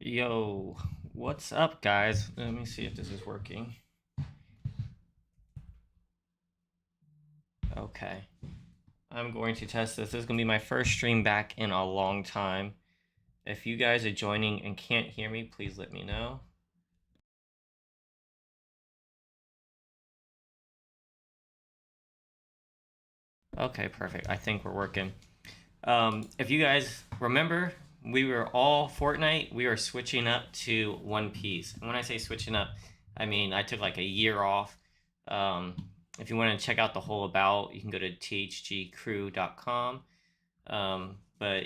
Yo, what's up, guys? Let me see if this is working. Okay, I'm going to test this. This is going to be my first stream back in a long time. If you guys are joining and can't hear me, please let me know. Okay, perfect. I think we're working. If you guys remember, we were all Fortnite. We are switching up to One Piece. And when I say switching up, I mean I took like a year off. Um, if you want to check out the whole about, you can go to thgcrew.com. But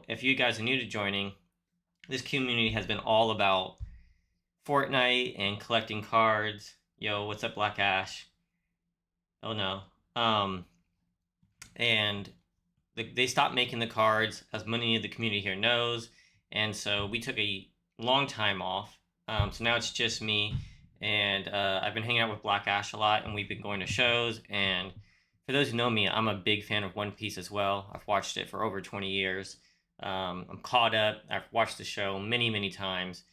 if you guys are new to joining, this community has been all about Fortnite and collecting cards. Yo, what's up, Black Ash? Oh no. And they stopped making the cards, as many of the community here knows, and so we took a long time off. So now it's just me, and I've been hanging out with Black Ash a lot, and we've been going to shows. And for those who know me, I'm a big fan of One Piece as well. I've watched it for over 20 years. I'm caught up. I've watched the show many, many times,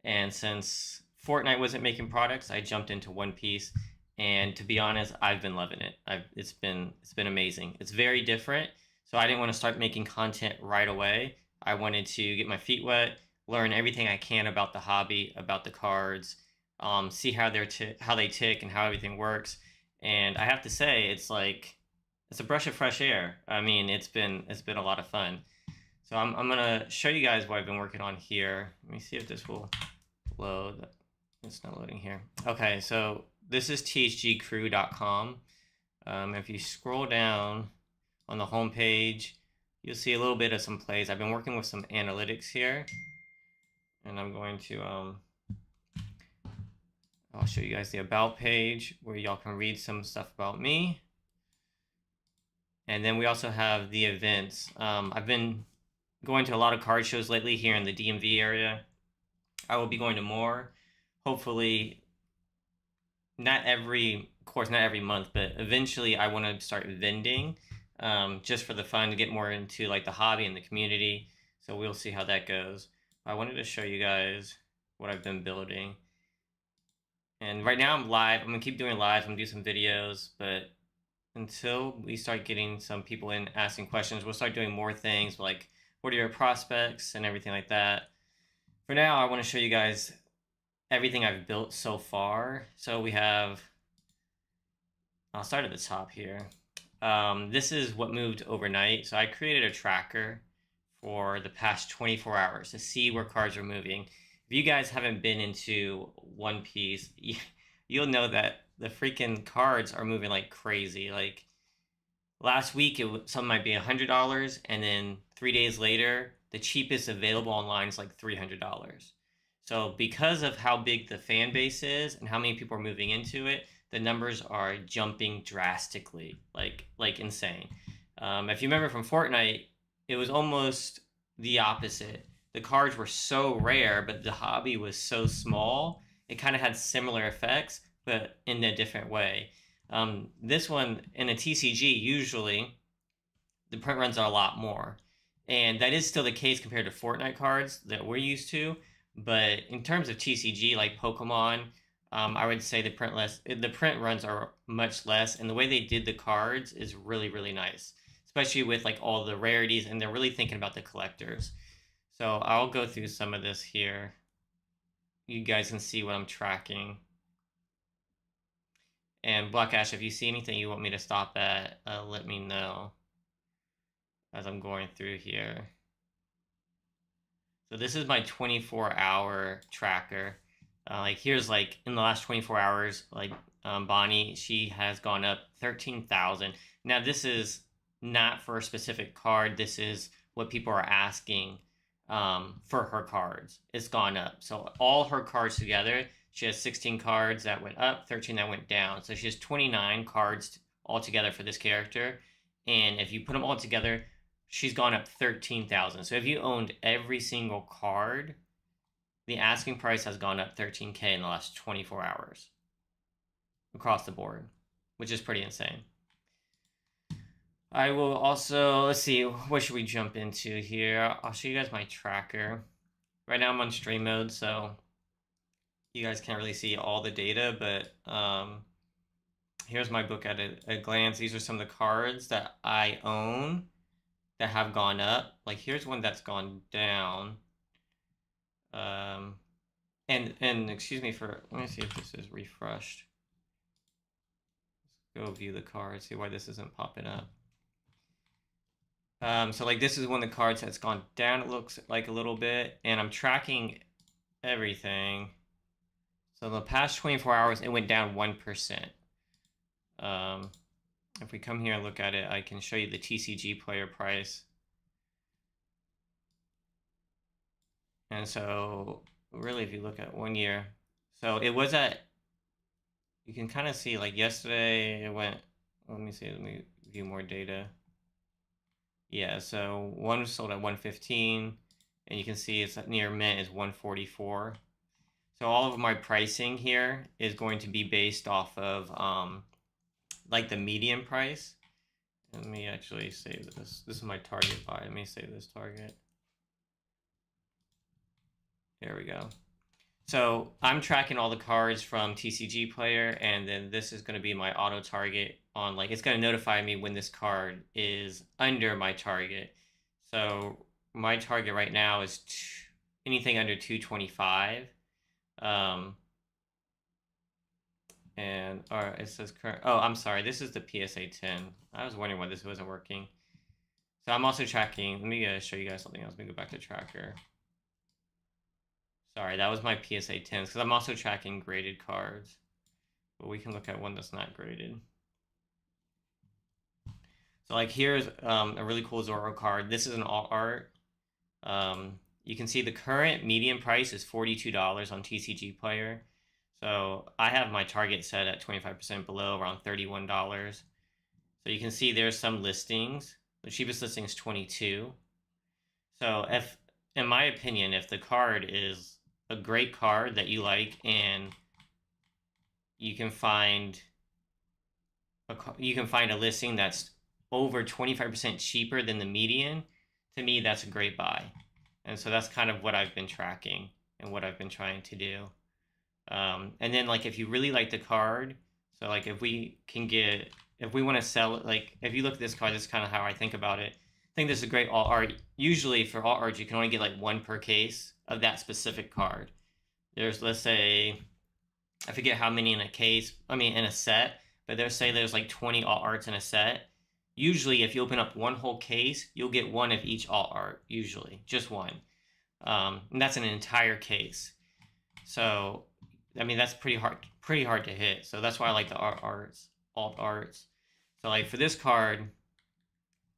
and since Fortnite wasn't making products, I jumped into One Piece. And to be honest, I've been loving it. It's been amazing. It's very different, so I didn't want to start making content right away. I wanted to get my feet wet, learn everything I can about the hobby, about the cards, see how they tick and how everything works. And I have to say, it's a breath of fresh air. I mean, it's been a lot of fun. So I'm gonna show you guys what I've been working on here. Let me see if this will load. It's not loading here. Okay, so this is thgcrew.com. If you scroll down on the home page, you'll see a little bit of some plays. I've been working with some analytics here, and I'm going to I'll show you guys the about page where y'all can read some stuff about me. And then we also have the events. I've been going to a lot of card shows lately here in the DMV area. I will be going to more, hopefully not every month, but eventually I want to start vending, just for the fun, to get more into like the hobby and the community. So we'll see how that goes. I wanted to show you guys what I've been building. And right now I'm live. I'm gonna keep doing lives. I'm gonna do some videos, but until we start getting some people in asking questions, we'll start doing more things like what are your prospects and everything like that. For now, I want to show you guys everything I've built so far. So we have, I'll start at the top here. This is what moved overnight. So I created a tracker for the past 24 hours to see where cards are moving. If you guys haven't been into One Piece, you'll know that the freaking cards are moving like crazy. Like last week, some might be $100, and then 3 days later, the cheapest available online is like $300. So because of how big the fan base is and how many people are moving into it, the numbers are jumping drastically, like insane. If you remember from Fortnite, it was almost the opposite. The cards were so rare, but the hobby was so small. It kind of had similar effects, but in a different way. This one in a TCG, usually the print runs are a lot more, and that is still the case compared to Fortnite cards that we're used to. But in terms of TCG, like Pokemon, I would say the print runs are much less, and the way they did the cards is really, really nice, especially with like all the rarities, and they're really thinking about the collectors. So I'll go through some of this here. You guys can see what I'm tracking. And Black Ash, if you see anything you want me to stop at, let me know as I'm going through here. So this is my 24-hour tracker. Like here's like in the last 24 hours, like Bonnie, she has gone up 13,000. Now this is not for a specific card. This is what people are asking for her cards. It's gone up. So all her cards together, she has 16 cards that went up, 13 that went down. So she has 29 cards altogether for this character. And if you put them all together, she's gone up 13,000. So if you owned every single card, the asking price has gone up 13K in the last 24 hours across the board, which is pretty insane. I will also, let's see, what should we jump into here? I'll show you guys my tracker right now I'm on stream mode, so you guys can't really see all the data, but here's my book at a glance. These are some of the cards that I own that have gone up. Like here's one that's gone down. And excuse me for, let me see if this is refreshed. Let's go view the card, see why this isn't popping up. So like this is one of the cards that's gone down, it looks like a little bit, and I'm tracking everything. So the past 24 hours, it went down 1%. If we come here and look at it, I can show you the TCG player price. And so really, if you look at 1 year, so it was at, you can kind of see like yesterday it went, let me see, let me view more data. Yeah, so one was sold at 115, and you can see it's near mint is 144. So all of my pricing here is going to be based off of like the median price. Let me actually save this. This is my target buy. Let me save this target. There we go. So I'm tracking all the cards from TCG Player, and then this is going to be my auto target on, like, it's going to notify me when this card is under my target. So my target right now is anything under 225. And it says current. Oh, I'm sorry. This is the PSA 10. I was wondering why this wasn't working. So I'm also tracking. Let me show you guys something else. Let me go back to tracker. Sorry, that was my PSA 10s because I'm also tracking graded cards. But we can look at one that's not graded. So like here's a really cool Zoro card. This is an alt art. You can see the current median price is $42 on TCG Player. So I have my target set at 25% below, around $31. So you can see there's some listings. The cheapest listing is 22. So if, in my opinion, if the card is a great card that you like and you can find a listing that's over 25% cheaper than the median, to me that's a great buy. And so that's kind of what I've been tracking and what I've been trying to do. And then like if you really like the card, so like if we want to sell it, like if you look at this card, this is kind of how I think about it. I think this is a great alt art. Usually for alt art, you can only get like one per case of that specific card. There's, let's say, I forget how many in a case, in a set, but there's like 20 alt arts in a set. Usually if you open up one whole case, you'll get one of each alt art, usually, just one. And that's an entire case. So, that's pretty hard to hit. So that's why I like the alt arts. So like for this card,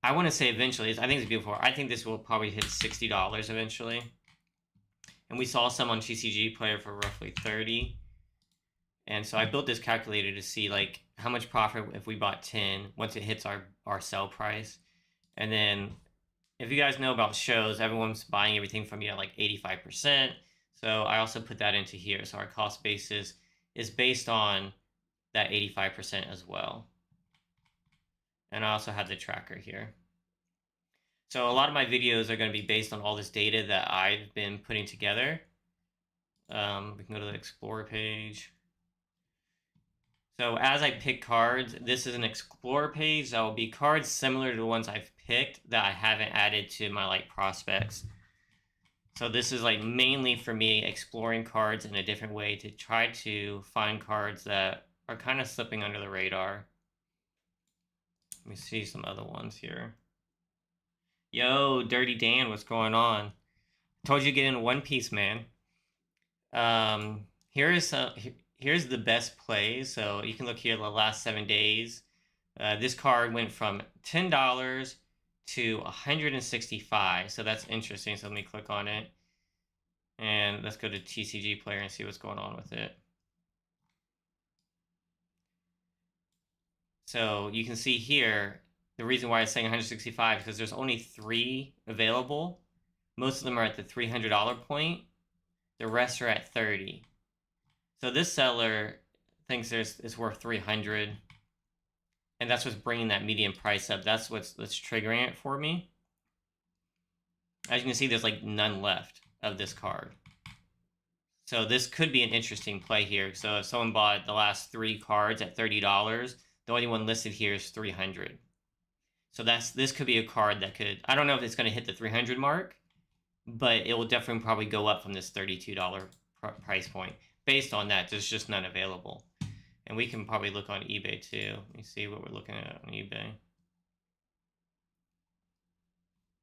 I want to say eventually, I think it's beautiful. I think this will probably hit $60 eventually. And we saw some on TCG Player for roughly 30. And so I built this calculator to see like how much profit if we bought 10 once it hits our sell price. And then if you guys know about shows, everyone's buying everything from me at like 85%. So I also put that into here. So our cost basis is based on that 85% as well. And I also have the tracker here. So a lot of my videos are going to be based on all this data that I've been putting together. We can go to the Explorer page. So as I pick cards, this is an Explorer page. That will be cards similar to the ones I've picked that I haven't added to my like prospects. So this is like mainly for me exploring cards in a different way to try to find cards that are kind of slipping under the radar. Let me see some other ones here. Yo, Dirty Dan, what's going on? Told you to get into One Piece, man. Here's the best plays. So you can look here the last 7 days. This card went from $10 to $165. So that's interesting. So let me click on it. And let's go to TCG Player and see what's going on with it. So you can see here, the reason why it's saying 165 is because there's only 3 available. Most of them are at the $300 point. The rest are at 30. So this seller thinks it's worth 300, and that's what's bringing that median price up. That's what's triggering it for me. As you can see, there's like none left. of this card. So this could be an interesting play here. So if someone bought the last 3 cards at $30, the only one listed here is 300. So this could be a card that could, I don't know if it's going to hit the 300 mark, but it will definitely probably go up from this $32 price point. Based on that, there's just none available. And we can probably look on eBay too. Let me see what we're looking at on eBay.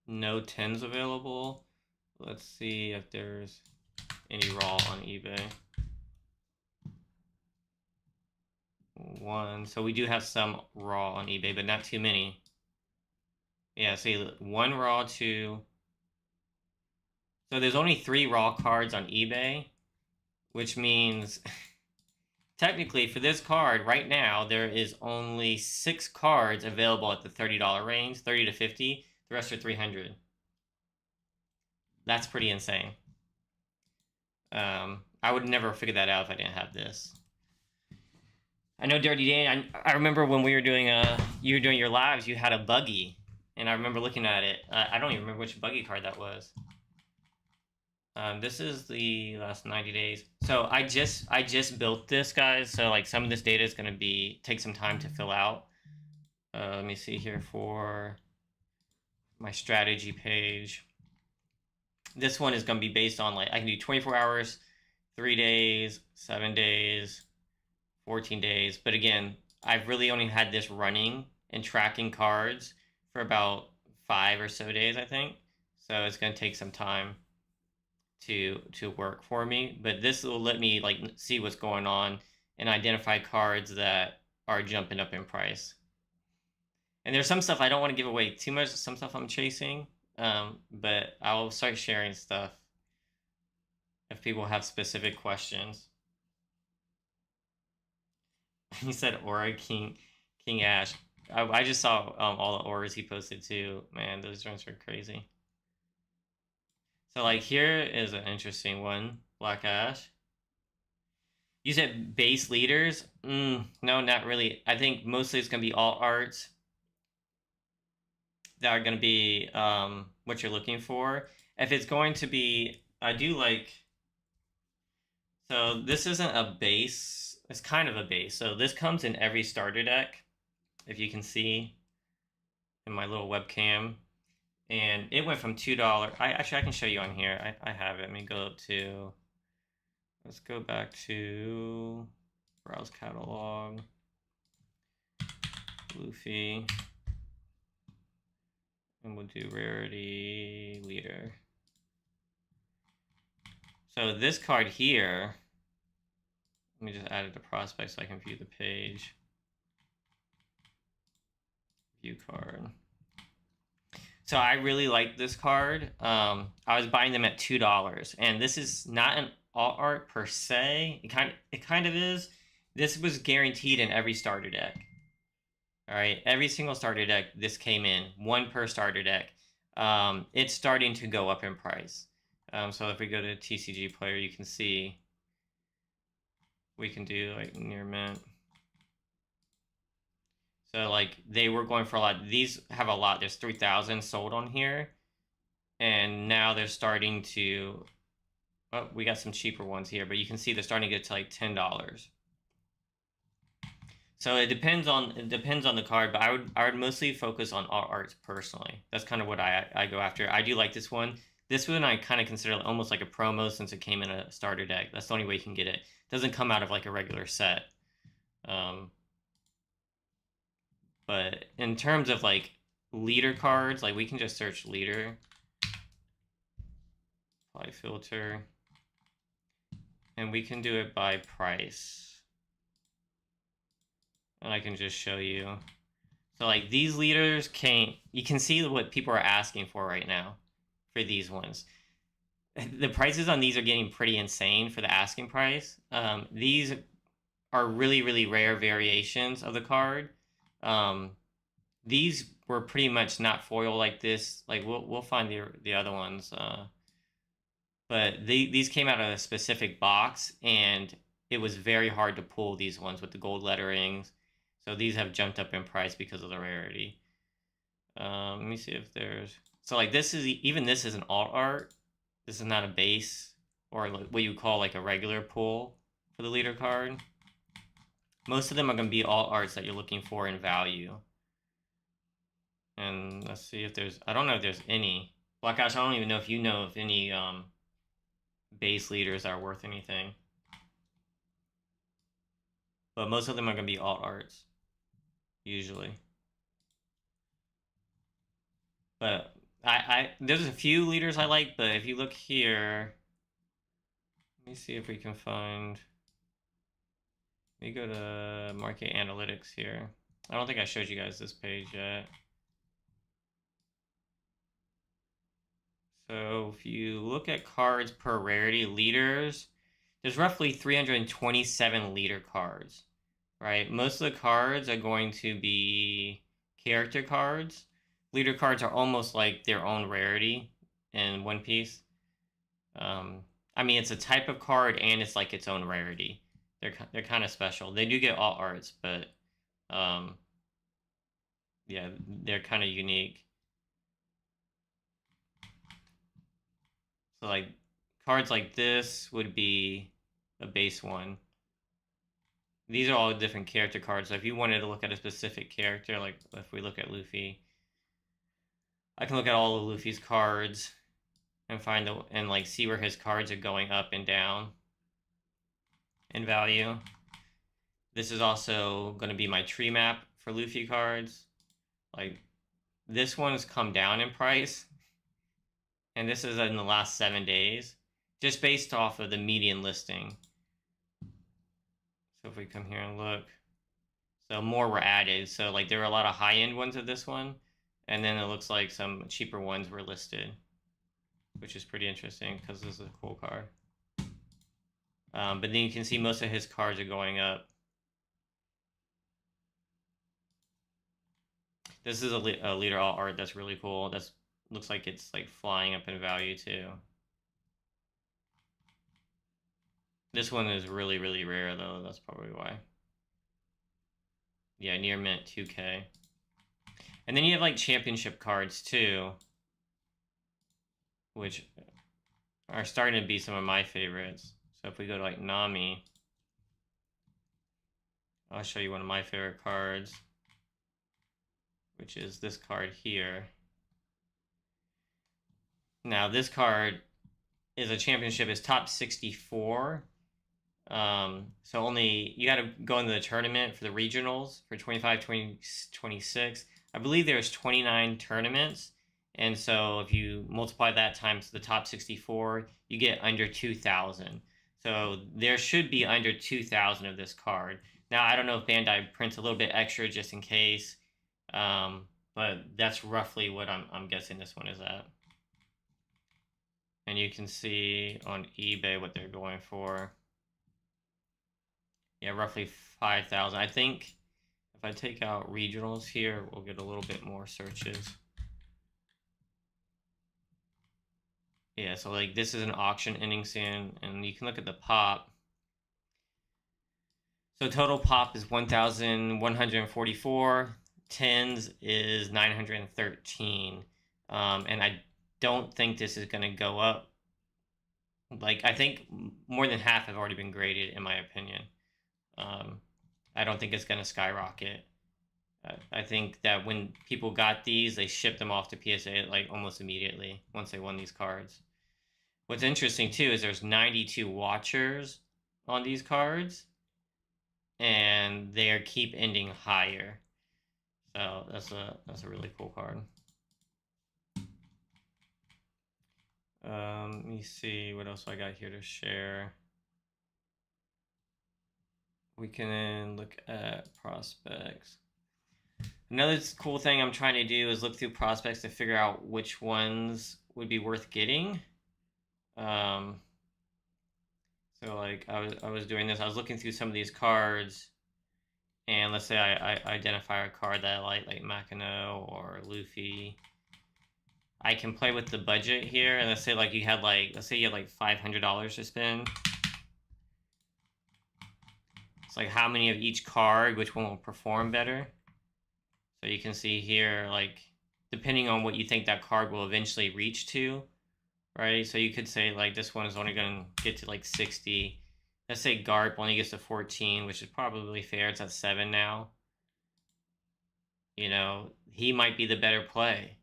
No 10s available. Let's see if there's any raw on eBay. 1. So we do have some raw on eBay, but not too many. Yeah, see, 1 raw, 2. So there's only 3 raw cards on eBay, which means technically for this card right now, there is only 6 cards available at the $30 range, 30 to 50. The rest are 300. That's pretty insane. I would never figure that out if I didn't have this. I know, Dirty Dan, I remember when we were doing you were doing your lives, you had a buggy, and I remember looking at it. I don't even remember which buggy card that was. This is the last 90 days. So I just built this, guys. So like some of this data is going to take some time to fill out. Let me see here for my strategy page. This one is going to be based on, like, I can do 24 hours, 3 days, 7 days, 14 days. But again, I've really only had this running and tracking cards for about 5 or so days, I think. So it's going to take some time to work for me. But this will let me like see what's going on and identify cards that are jumping up in price. And there's some stuff I don't want to give away too much, some stuff I'm chasing. But I'll start sharing stuff if people have specific questions. He said Aura King Ash. I just saw all the auras he posted too. Man, those joints are crazy. So like here is an interesting one, Black Ash. You said base leaders? No, not really. I think mostly it's gonna be all arts that are going to be what you're looking for. If it's going to be, I do like, so this isn't a base, it's kind of a base. So this comes in every starter deck, if you can see in my little webcam. And it went from $2. Actually, I can show you on here. I have it. Let me go up to, let's go back to browse catalog, Luffy. And we'll do rarity leader. So this card here, let me just add it to prospect so I can view the page. View card. So I really like this card. I was buying them at $2, and this is not an alt art per se. It kind of is. This was guaranteed in every starter deck. All right, every single starter deck, this came in, 1 per starter deck. It's starting to go up in price. So if we go to TCG player, you can see we can do like near mint. So like they were going for a lot. These have a lot. There's 3,000 sold on here. And now they're starting to, oh, we got some cheaper ones here, but you can see they're starting to get to like $10. So it depends on the card, but I would mostly focus on arts personally. That's kind of what I go after. I do like this one. This one I kind of consider almost like a promo since it came in a starter deck. That's the only way you can get it. It doesn't come out of like a regular set. But in terms of like leader cards, like we can just search leader. Apply filter. And we can do it by price. And I can just show you. So like these leaders you can see what people are asking for right now for these ones. The prices on these are getting pretty insane for the asking price. These are really, really rare variations of the card. These were pretty much not foil like this. Like we'll find the other ones. But these came out of a specific box, and it was very hard to pull these ones with the gold letterings. So these have jumped up in price because of the rarity. Let me see if there's, so like this is, even this is an alt art. This is not a base or like what you call like a regular pull for the leader card. Most of them are going to be all arts that you're looking for in value. And let's see if there's, I don't know if there's any. Well, gosh, I don't even know if you know if any base leaders are worth anything. But most of them are going to be alt arts, usually. But there's a few leaders I like, but if you look here, let me see if we can find. Let me go to market analytics here. I don't think I showed you guys this page yet. So if you look at cards per rarity leaders, there's roughly 327 leader cards, right? Most of the cards are going to be character cards. Leader cards are almost like their own rarity in One Piece. I mean, it's a type of card and it's like its own rarity. They're kind of special. They do get all arts, but yeah, they're kind of unique. So like cards like this would be a base one. These are all different character cards. So if you wanted to look at a specific character, like if we look at Luffy, I can look at all of Luffy's cards and find and like see where his cards are going up and down in value. This is also going to be my tree map for Luffy cards. Like this one has come down in price, and this is in the last 7 days, just based off of the median listing. So if we come here and look, so more were added. So like there were a lot of high-end ones of this one, and then it looks like some cheaper ones were listed, which is pretty interesting because this is a cool card. But then you can see most of his cards are going up. This is a leader alt art that's really cool. That's looks like it's like flying up in value too. This one is really, really rare though. That's probably why. Yeah, near mint 2K. And then you have like championship cards too, which are starting to be some of my favorites. So if we go to like Nami, I'll show you one of my favorite cards, which is this card here. Now this card is a championship, is top 64. So only, you got to go into the tournament for the regionals for 25, 20, 26. I believe there's 29 tournaments. And so if you multiply that times the top 64, you get under 2,000. So there should be under 2,000 of this card. Now, I don't know if Bandai prints a little bit extra just in case. But that's roughly what I'm guessing this one is at. And you can see on eBay what they're going for. Yeah, roughly 5,000. I think if I take out regionals here, we'll get a little bit more searches. Yeah, so like this is an auction ending soon, and you can look at the pop. So total pop is 1,144. Tens is 913. And I don't think this is going to go up. Like, I think more than half have already been graded, in my opinion. I don't think it's going to skyrocket. I think that when people got these, they shipped them off to PSA like almost immediately once they won these cards. What's interesting too is there's 92 watchers on these cards, and they keep ending higher. So that's a really cool card. Let me see what else I got here to share. We can look at prospects. Another cool thing I'm trying to do is look through prospects to figure out which ones would be worth getting. So like I was doing this, I was looking through some of these cards, and let's say I identify a card that I like Makino or Luffy. I can play with the budget here, and let's say like you had like, let's say you had like $500 to spend. It's like how many of each card, which one will perform better. So you can see here, like, depending on what you think that card will eventually reach to, right? So you could say like this one is only going to get to like 60. Let's say Garp only gets to 14, which is probably fair. It's at 7 now. You know, he might be the better play.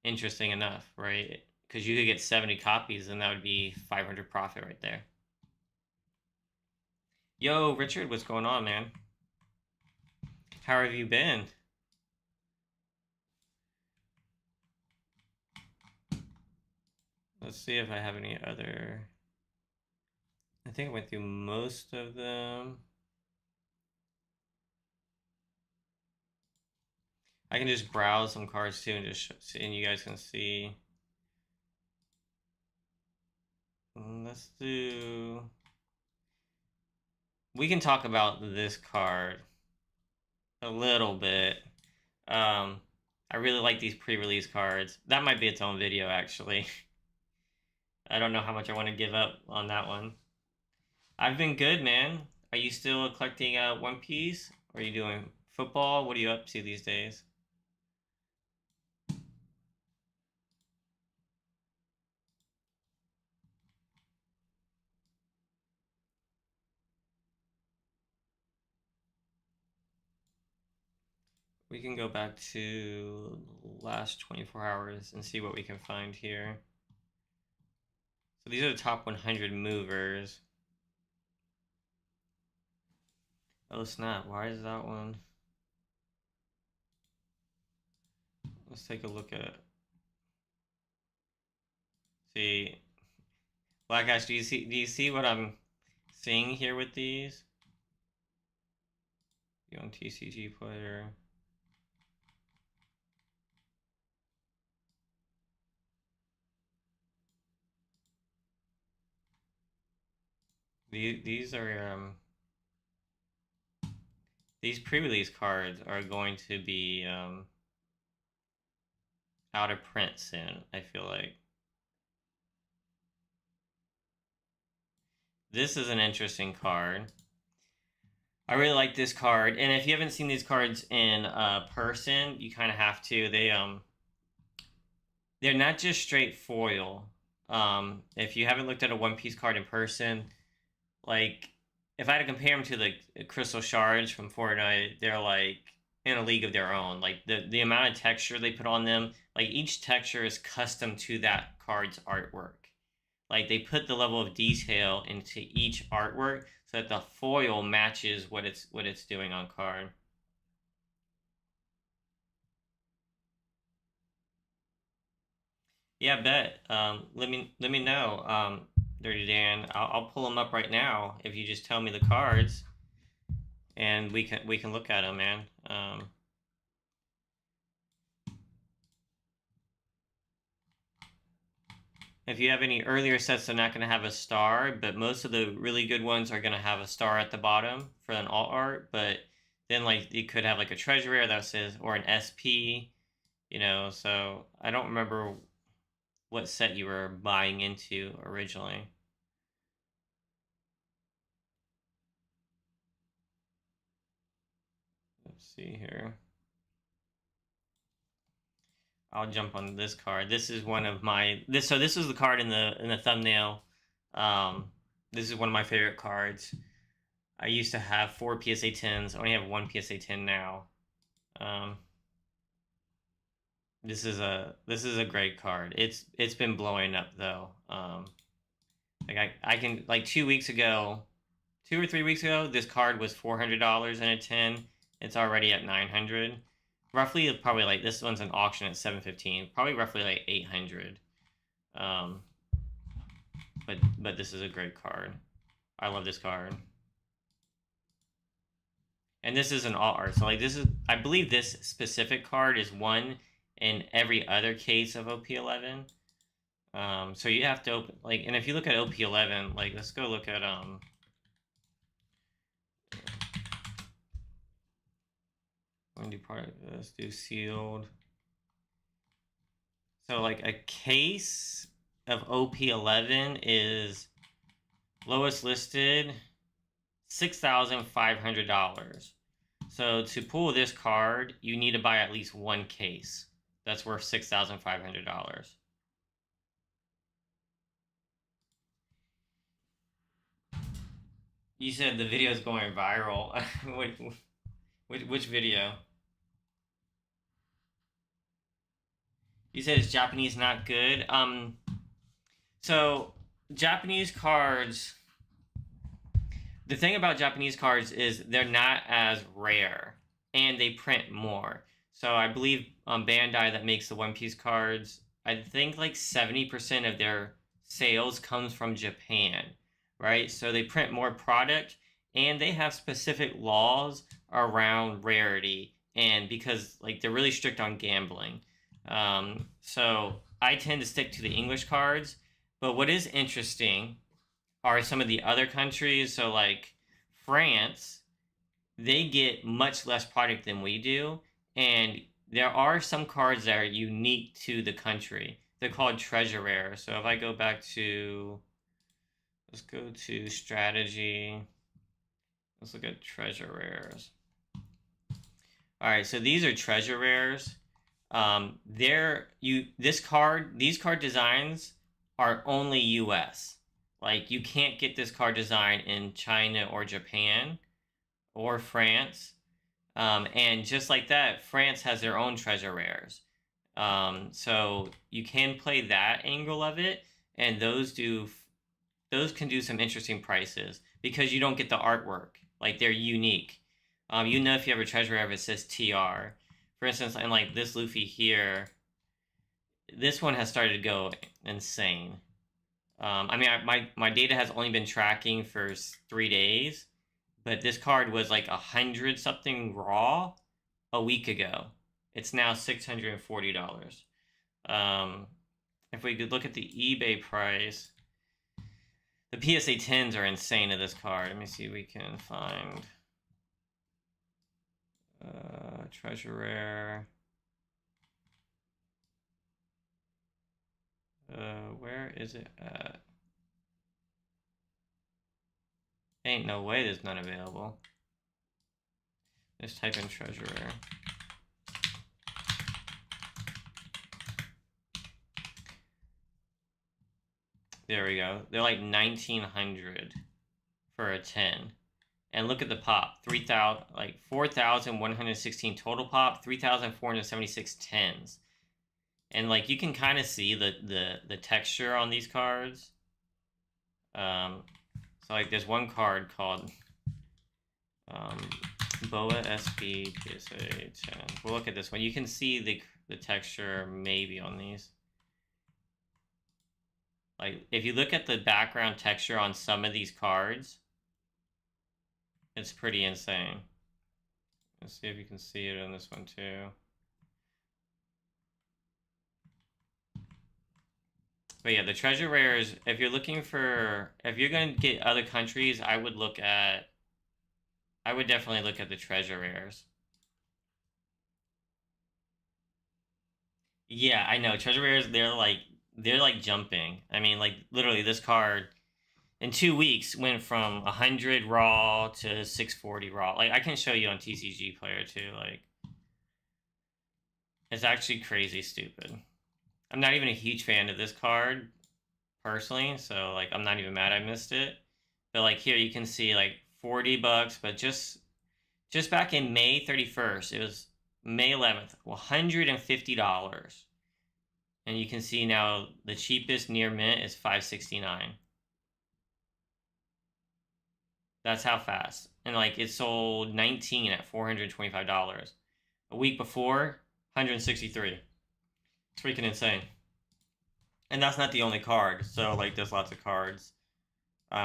Interesting enough, right? Because you could get 70 copies and that would be 500 profit right there. Yo, Richard, what's going on, man? How have you been? Let's see if I have any other. I think I went through most of them. I can just browse some cards too and and you guys can see. Let's do. We can talk about this card a little bit. I really like these pre-release cards. That might be its own video, actually. I don't know how much I want to give up on that one. I've been good, man. Are you still collecting One Piece? Or are you doing football? What are you up to these days? We can go back to the last 24 hours and see what we can find here. So these are the top 100 movers. Oh snap, why is that one? Let's take a look at. See, Black Ash, do you see what I'm seeing here with these? Young TCG player. These are these pre-release cards are going to be out of print soon, I feel like. This is an interesting card. I really like this card, and if you haven't seen these cards in person, you kind of have to. They're not just straight foil. If you haven't looked at a One Piece card in person, like if I had to compare them to the crystal shards from Fortnite, they're like in a league of their own. Like the amount of texture they put on them, like each texture is custom to that card's artwork. Like they put the level of detail into each artwork so that the foil matches what it's doing on card. Yeah, bet. Let me know, Dirty Dan. I'll pull them up right now if you just tell me the cards, and we can look at them, man. If you have any earlier sets, they're not going to have a star, but most of the really good ones are going to have a star at the bottom for an alt art. But then, like, you could have like a treasure rare that says or an SP, you know. So I don't remember what set you were buying into originally. Let's see here. I'll jump on this card. This is one of my this. So this is the card in the thumbnail. This is one of my favorite cards. I used to have 4 PSA 10s. I only have 1 PSA 10 now. Um, this is a great card. It's been blowing up though. Like I can like 2 weeks ago, 2 or 3 weeks ago, this card was $400 in a 10. It's already at 900. Roughly, probably like this one's an auction at 715. Probably roughly like 800. Um, but this is a great card. I love this card. And this is an alt art. So like this is, I believe this specific card is one in every other case of OP11. So you have to open like, and if you look at OP11, like let's go look at I'm gonna do part of this. Do sealed. So like a case of OP11 is lowest listed $6,500. So to pull this card, you need to buy at least one case. That's worth $6,500. You said the video is going viral. Which video? You said it's Japanese not good. So Japanese cards. The thing about Japanese cards is they're not as rare, and they print more. So I believe Bandai that makes the One Piece cards, I think like 70% of their sales comes from Japan, right? So they print more product, and they have specific laws around rarity, and because like they're really strict on gambling. So I tend to stick to the English cards. But what is interesting are some of the other countries. So like France, they get much less product than we do, and there are some cards that are unique to the country. They're called treasure rare. So if I go back to, let's go to strategy. Let's look at treasure rares. All right, so these are treasure rares. These card designs are only U.S. Like you can't get this card design in China or Japan or France. And just like that, France has their own treasure rares. So you can play that angle of it, and those can do some interesting prices because you don't get the artwork. Like they're unique. You know if you have a treasure rare if it says TR. For instance, and like this Luffy here, this one has started to go insane. I mean, my data has only been tracking for 3 days, but this card was like 100 something raw a week ago. It's now $640. If we could look at the eBay price, the PSA 10s are insane to this card. Let me see if we can find treasure rare. Where is it at? Ain't no way there's none available. Just type in treasure rare. There we go. They're like 1900 for a 10. And look at the pop. 3,000 like 4,116 total pop, 3,476 tens. And like you can kind of see the texture on these cards. So like there's one card called Boa SP PSA 10. We'll look at this one. You can see the texture maybe on these. Like if you look at the background texture on some of these cards, it's pretty insane. Let's see if you can see it on this one too. But yeah, the treasure rares, if you're looking for, if you're going to get other countries, I would definitely look at the treasure rares. Yeah, I know. Treasure rares, they're like jumping. I mean, like literally this card in 2 weeks went from 100 raw to 640 raw. Like I can show you on TCG player too. Like it's actually crazy stupid. I'm not even a huge fan of this card personally, so like I'm not even mad I missed it. But like here you can see like $40, but just back in May 31st, it was May 11th, $150. And you can see now the cheapest near mint is $569. That's how fast. And like it sold 19 at $425. A week before, 163. It's freaking insane. And that's not the only card. So like there's lots of cards.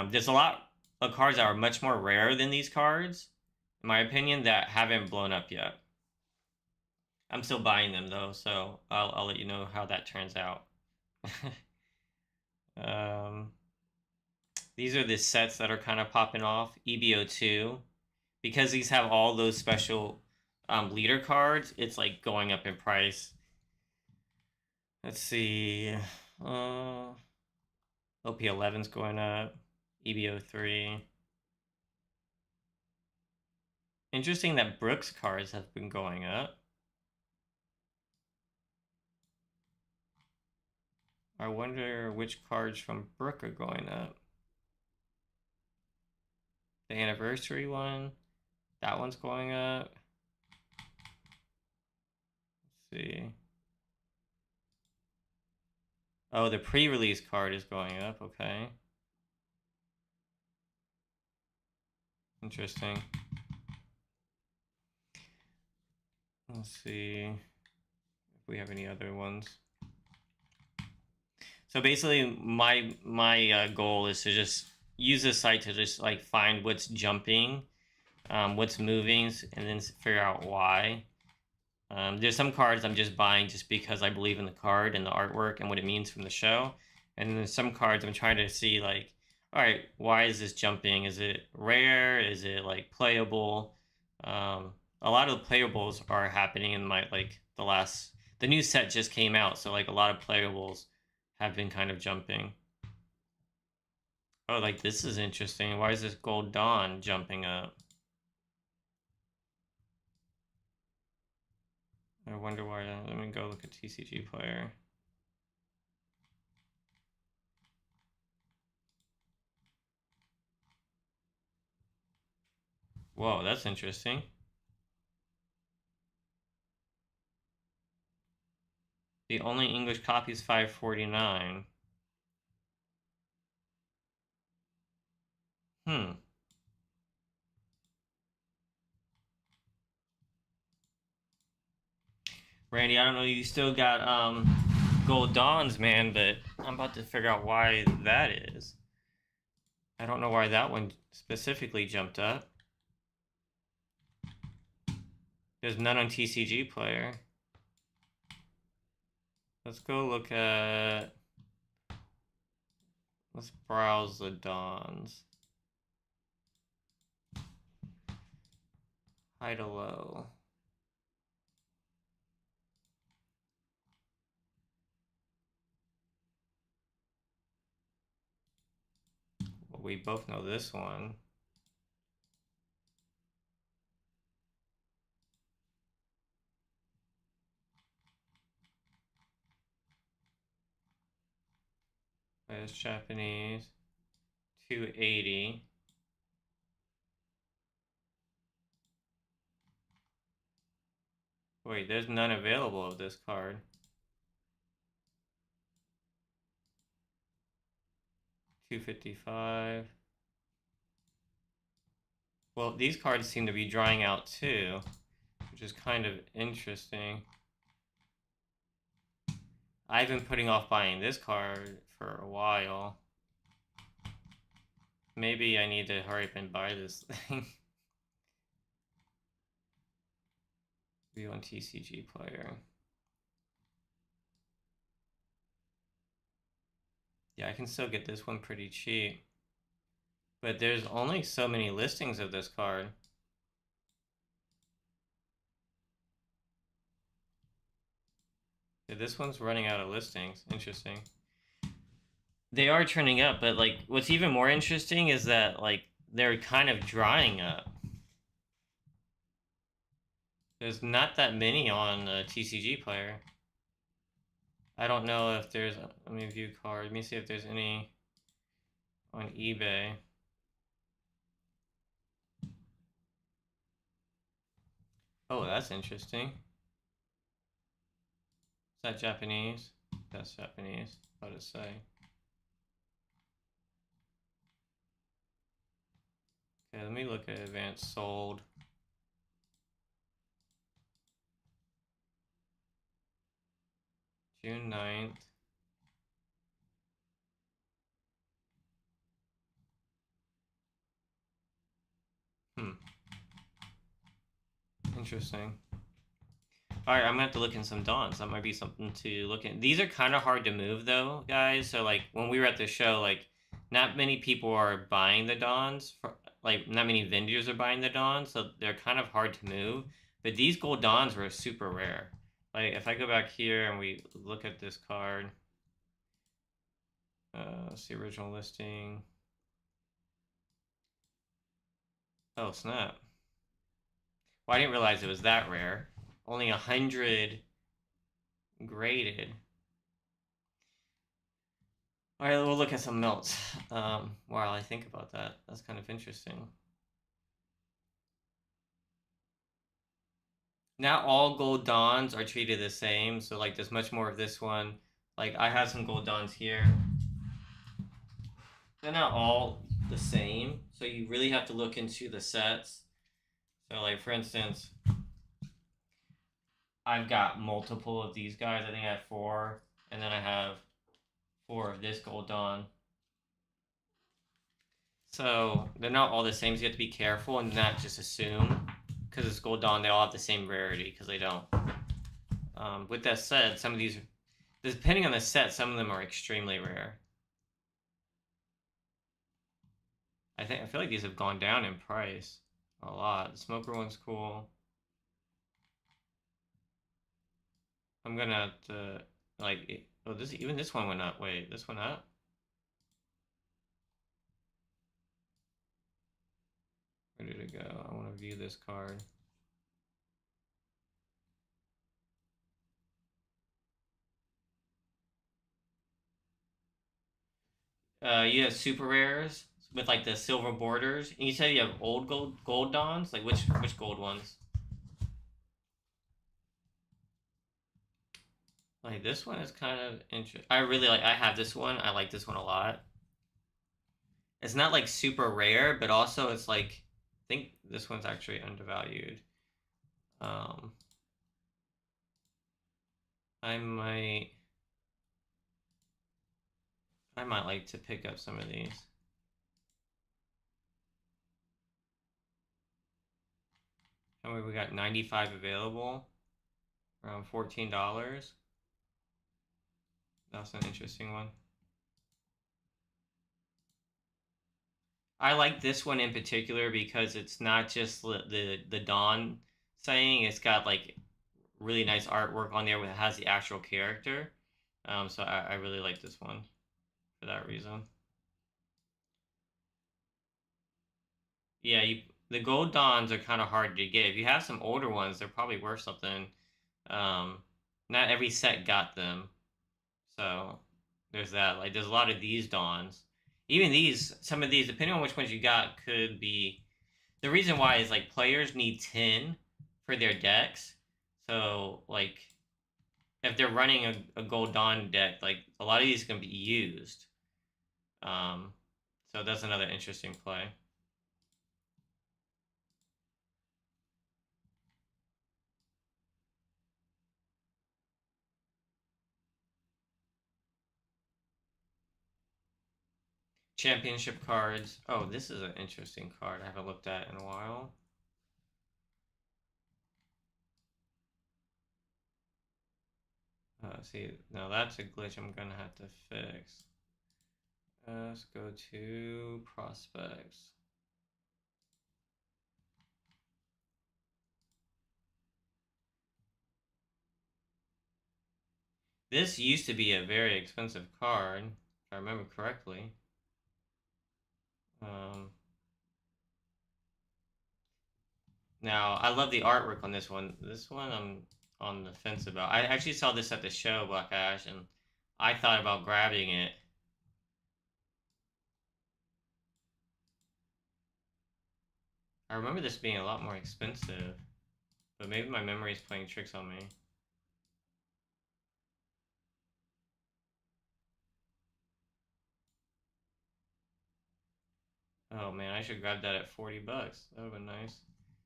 There's a lot of cards that are much more rare than these cards, in my opinion, that haven't blown up yet. I'm still buying them though, so I'll let you know how that turns out. um, these are the sets that are kind of popping off. EBO2, because these have all those special leader cards. It's like going up in price. Let's see. OP11's going up. EBO3. Interesting that Brooks cards have been going up. I wonder which cards from Brook are going up. The anniversary one. That one's going up. Let's see. Oh, the pre-release card is going up. Okay. Interesting. Let's see if we have any other ones. So basically, my goal is to just use this site to just like find what's jumping, what's moving, and then figure out why. There's some cards I'm just buying just because I believe in the card and the artwork and what it means from the show. And then there's some cards I'm trying to see like, all right, why is this jumping? Is it rare? Is it like playable? A lot of the playables are happening in my like the new set just came out, so like a lot of playables have been kind of jumping. Oh, like this is interesting. Why is this Gold Dawn jumping up? I wonder why. Let me go look at TCG player. Whoa, that's interesting. The only English copy is 549. Hmm. Randy, I don't know. You still got Gold Dawns, man, but I'm about to figure out why that is. I don't know why that one specifically jumped up. There's none on TCG player. Let's go look at. Let's browse the Dawns. High to low. Well, we both know this one. It's Japanese. 280. Wait, there's none available of this card. $255. Well, these cards seem to be drying out too, which is kind of interesting. I've been putting off buying this card for a while. Maybe I need to hurry up and buy this thing. View on TCG player. Yeah, I can still get this one pretty cheap. But there's only so many listings of this card. Yeah, this one's running out of listings. Interesting. They are trending up, but like what's even more interesting is that like they're kind of drying up. There's not that many on TCG player. I don't know if there's. Let me view card. Let me see if there's any on eBay. Oh, that's interesting. Is that Japanese? That's Japanese. What does it say? Okay, let me look at advanced sold. June 9th. Interesting. Alright, I'm gonna have to look in some Dawns. That might be something to look in. These are kind of hard to move though, guys. So like when we were at the show, like not many people are buying the Dawns. Like not many vendors are buying the Dawns, so they're kind of hard to move. But these gold Dawns were super rare. Like if I go back here and we look at this card, let's see original listing. Oh snap! Well, I didn't realize it was that rare. Only 100 graded. All right, we'll look at some melts while I think about that. That's kind of interesting. Not all gold dons are treated the same, so like there's much more of this one. Like I have some gold dons here. They're not all the same, so you really have to look into the sets. So like for instance, I've got multiple of these guys. I think I have four, and then I have four of this gold don. So they're not all the same, so you have to be careful and not just assume because it's gold don they all have the same rarity because they don't. With that said, some of these, depending on the set, some of them are extremely rare. I feel like these have gone down in price a lot. The smoker one's cool. I'm gonna have to like. Oh, this one went up. Wait, this one up? Where did it go? I want to view this card. You have super rares with like the silver borders, and you said you have old gold dons. Like which gold ones? Like this one is kind of interesting. I really like. I have this one. I like this one a lot. It's not like super rare, but also it's like I think this one's actually undervalued. Um, I might I might like to pick up some of these. And we got 95 available, around $14. That's an interesting one. I like this one in particular because it's not just the Dawn saying. It's got like really nice artwork on there that has the actual character. So I really like this one for that reason. Yeah, the gold Dawns are kind of hard to get. If you have some older ones, they're probably worth something. Um, Not every set got them, so there's that. Like there's a lot of these Dawns. Even these, some of these, depending on which ones you got, could be. The reason why is like players need 10 for their decks. So like if they're running a gold dawn deck, like a lot of these can be used. Um, so that's another interesting play. Championship cards. Oh, this is an interesting card I haven't looked at in a while. See, now that's a glitch I'm gonna have to fix. Let's go to prospects. This used to be a very expensive card, if I remember correctly. Um, Now, I love the artwork on this one. This one I'm on the fence about. I actually saw this at the show, Black Ash, and I thought about grabbing it. I remember this being a lot more expensive, but maybe my memory is playing tricks on me. Oh man, I should grab that at 40 bucks. That would have been nice.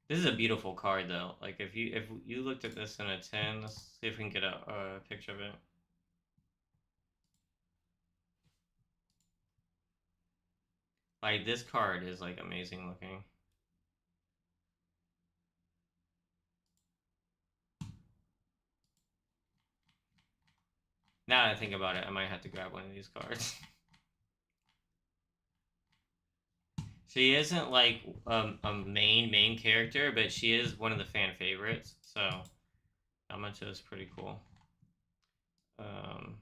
This is a beautiful card though. Like if you looked at this in a 10, let's see if we can get a picture of it. Like this card is like amazing looking. Now that I think about it, I might have to grab one of these cards. She isn't like a main character, but she is one of the fan favorites. So that much is pretty cool. Um,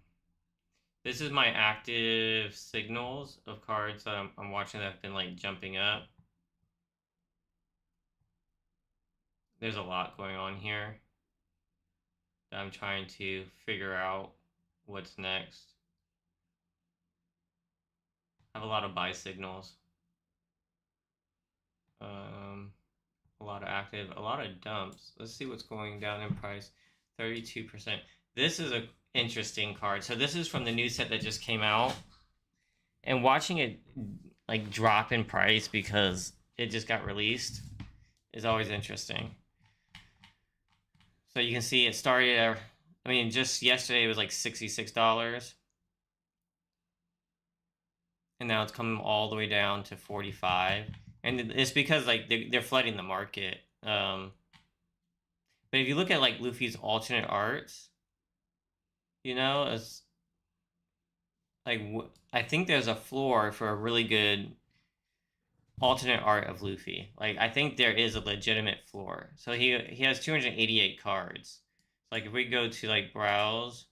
this is my active signals of cards that I'm watching that have been like jumping up. There's a lot going on here that I'm trying to figure out what's next. I have a lot of buy signals. A lot of active, a lot of dumps. Let's see what's going down in price. 32%. This is a interesting card. So this is from the new set that just came out. And watching it like drop in price because it just got released is always interesting. So you can see it started at, I mean, just yesterday it was like $66. And now it's coming all the way down to 45. And it's because like they're flooding the market. But if you look at like Luffy's alternate arts, you know, it's like I think there's a floor for a really good alternate art of Luffy. Like I think there is a legitimate floor. So he has 288 cards. So like if we go to like browse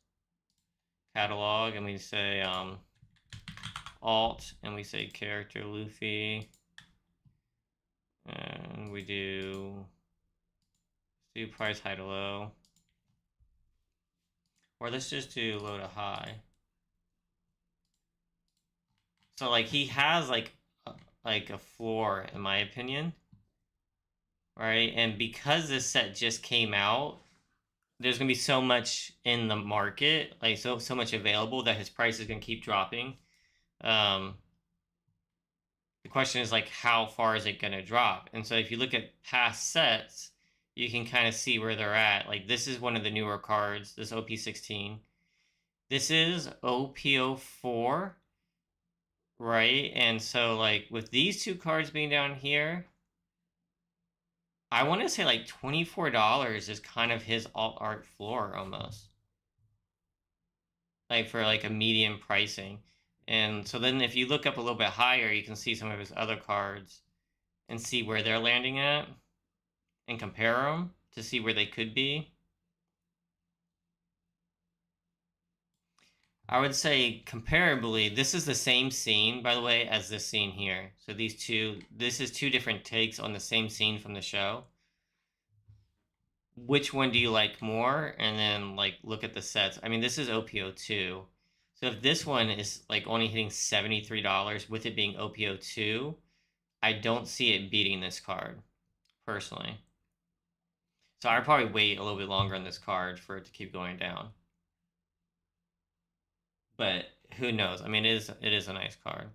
catalog and we say alt and we say character Luffy and we do price high to low, or let's just do low to high. So like he has like a floor in my opinion, right? And because this set just came out, there's gonna be so much in the market, like so much available that his price is gonna keep dropping. The question is like how far is it gonna drop? And so if you look at past sets, you can kind of see where they're at. Like this is one of the newer cards, this OP16. This is OP04, right? And so like with these two cards being down here, I want to say like $24 is kind of his alt art floor almost. Like for like a medium pricing. And so then if you look up a little bit higher, you can see some of his other cards and see where they're landing at and compare them to see where they could be. I would say comparably, this is the same scene, by the way, as this scene here. So this is two different takes on the same scene from the show. Which one do you like more? And then like look at the sets. I mean, this is OPO2. So if this one is like only hitting $73 with it being OPO2, I don't see it beating this card, personally. So I'd probably wait a little bit longer on this card for it to keep going down. But who knows? I mean, it is a nice card.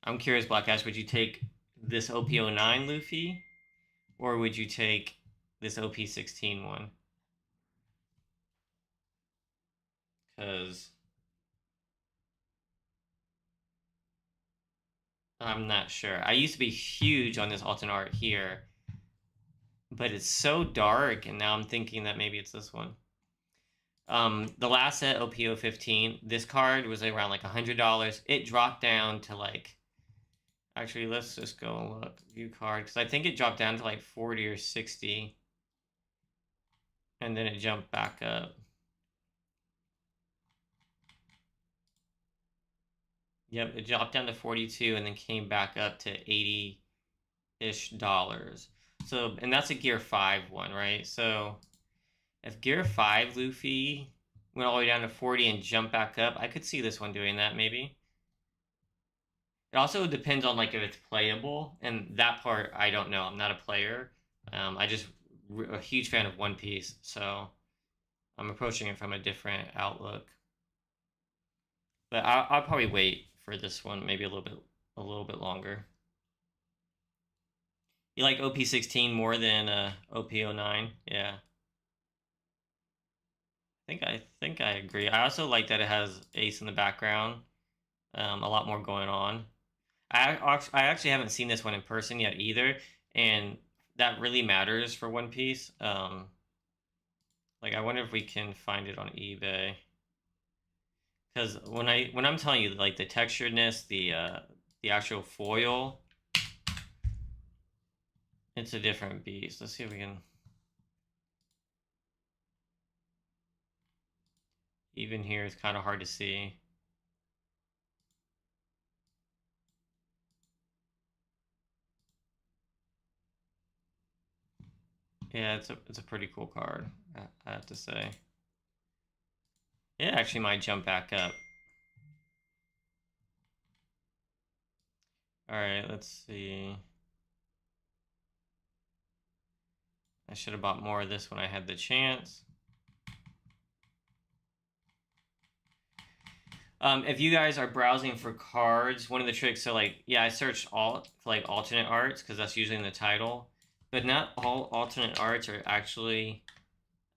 I'm curious, Black Ash, would you take this OP09 Luffy? Or would you take this OP16 one? Because I'm not sure. I used to be huge on this alternate art here, but it's so dark, and now I'm thinking that maybe it's this one. The last set, OPO15, this card was around like $100. It dropped down to like, actually, let's just go and look, view card, because I think it dropped down to like 40 or 60, and then it jumped back up. Yep, it dropped down to 42 and then came back up to 80-ish dollars. So, and that's a Gear 5 one, right? So, if Gear 5 Luffy went all the way down to 40 and jumped back up, I could see this one doing that maybe. It also depends on like if it's playable, and that part I don't know. I'm not a player. I just a huge fan of One Piece, so I'm approaching it from a different outlook. But I'll probably wait for this one maybe a little bit longer. You like OP16 more than OP09? Yeah. I think I agree. I also like that it has Ace in the background. A lot more going on. I actually haven't seen this one in person yet either, and that really matters for One Piece. Like I wonder if we can find it on eBay. Because when I'm telling you like the texturedness, the actual foil, it's a different beast. Let's see if we can. Even here, it's kind of hard to see. Yeah, it's a pretty cool card, I have to say. It actually might jump back up. All right, let's see. I should have bought more of this when I had the chance. If you guys are browsing for cards, one of the tricks, so like, yeah, I searched alt for like alternate arts because that's usually in the title, but not all alternate arts are actually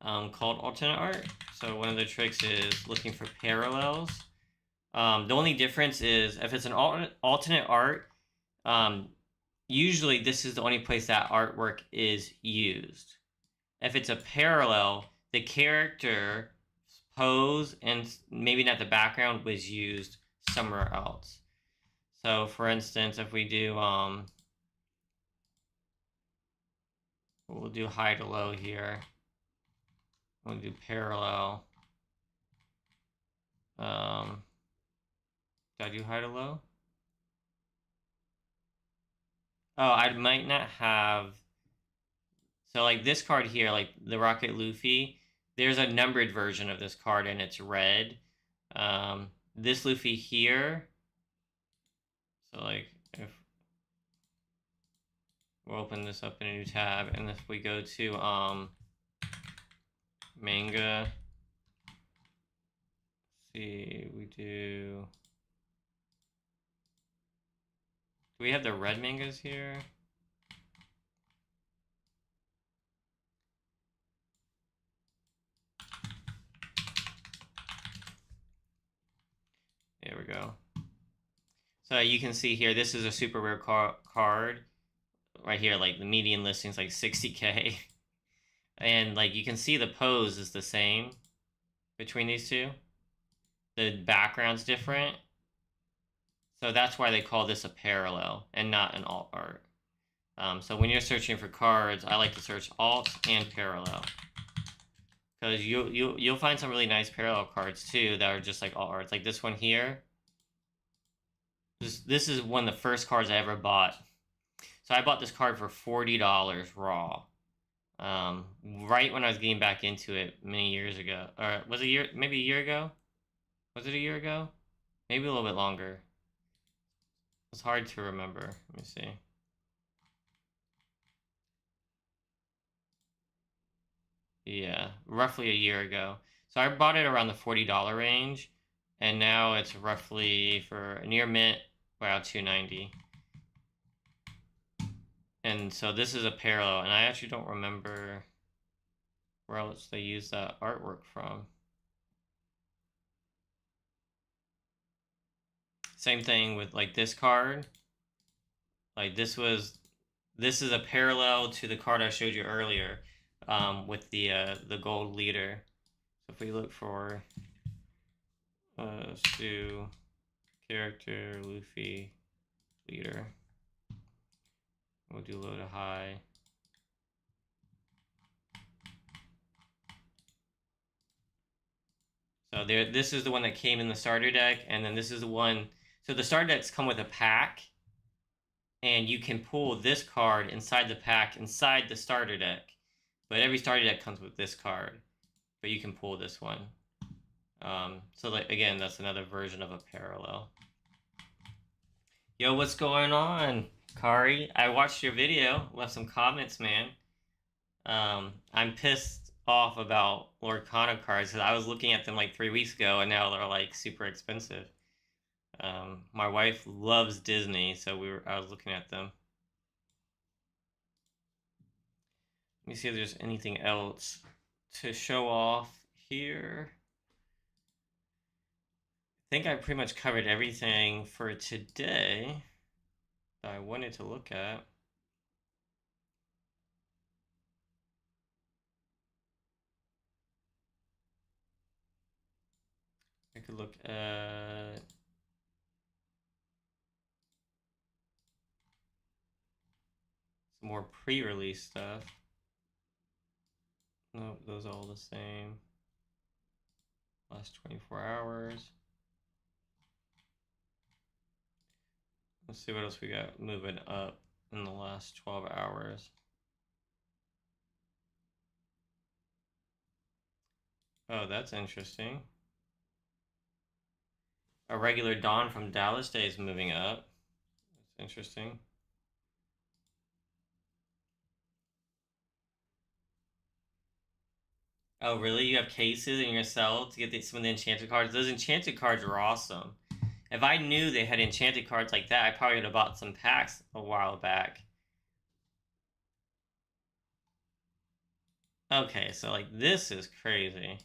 called alternate art. So one of the tricks is looking for parallels. The only difference is if it's an alternate art, usually this is the only place that artwork is used. If it's a parallel, the character pose and maybe not the background was used somewhere else. So for instance, if we do we'll do high to low here. We'll do parallel. Did I do high to low? Oh, I might not have. So like this card here, like the Rocket Luffy, there's a numbered version of this card and it's red. This Luffy here, so like if we'll open this up in a new tab, and if we go to manga, see, we do we have the red mangas here? There we go. So you can see here, this is a super rare card right here. Like the median listing is like 60K, and like you can see the pose is the same between these two. The background's different, so that's why they call this a parallel and not an alt art. So when you're searching for cards, I like to search alt and parallel, because you'll find some really nice parallel cards too that are just like alt arts. Like this one here. This is one of the first cards I ever bought. So I bought this card for $40 raw. Right when I was getting back into it many years ago. Or was it maybe a year ago? Was it a year ago? Maybe a little bit longer. It's hard to remember. Let me see. Yeah, roughly a year ago. So I bought it around the $40 range, and now it's roughly for near mint around $290. And so this is a parallel, and I actually don't remember where else they use that artwork from. Same thing with like this card. Like this is a parallel to the card I showed you earlier, with the gold leader. So if we look for Sue character Luffy leader, we'll do low to high. So there, this is the one that came in the starter deck, and then this is the one. So the starter decks come with a pack, and you can pull this card inside the pack, inside the starter deck. But every starter deck comes with this card, but you can pull this one. So like, again, that's another version of a parallel. Yo, what's going on, Kari? I watched your video, left some comments, man. I'm pissed off about Lord Kana cards because I was looking at them like 3 weeks ago, and now they're like super expensive. My wife loves Disney, so I was looking at them. Let me see if there's anything else to show off here. I think I pretty much covered everything for today that I wanted to look at. I could look at some more pre-release stuff. Nope, those are all the same. Last 24 hours. Let's see what else we got moving up in the last 12 hours. Oh, that's interesting. A regular Dawn from Dallas Day is moving up. That's interesting. Oh, really? You have cases in your cell to get some of the enchanted cards? Those enchanted cards are awesome. If I knew they had enchanted cards like that, I probably would have bought some packs a while back. Okay, so like this is crazy.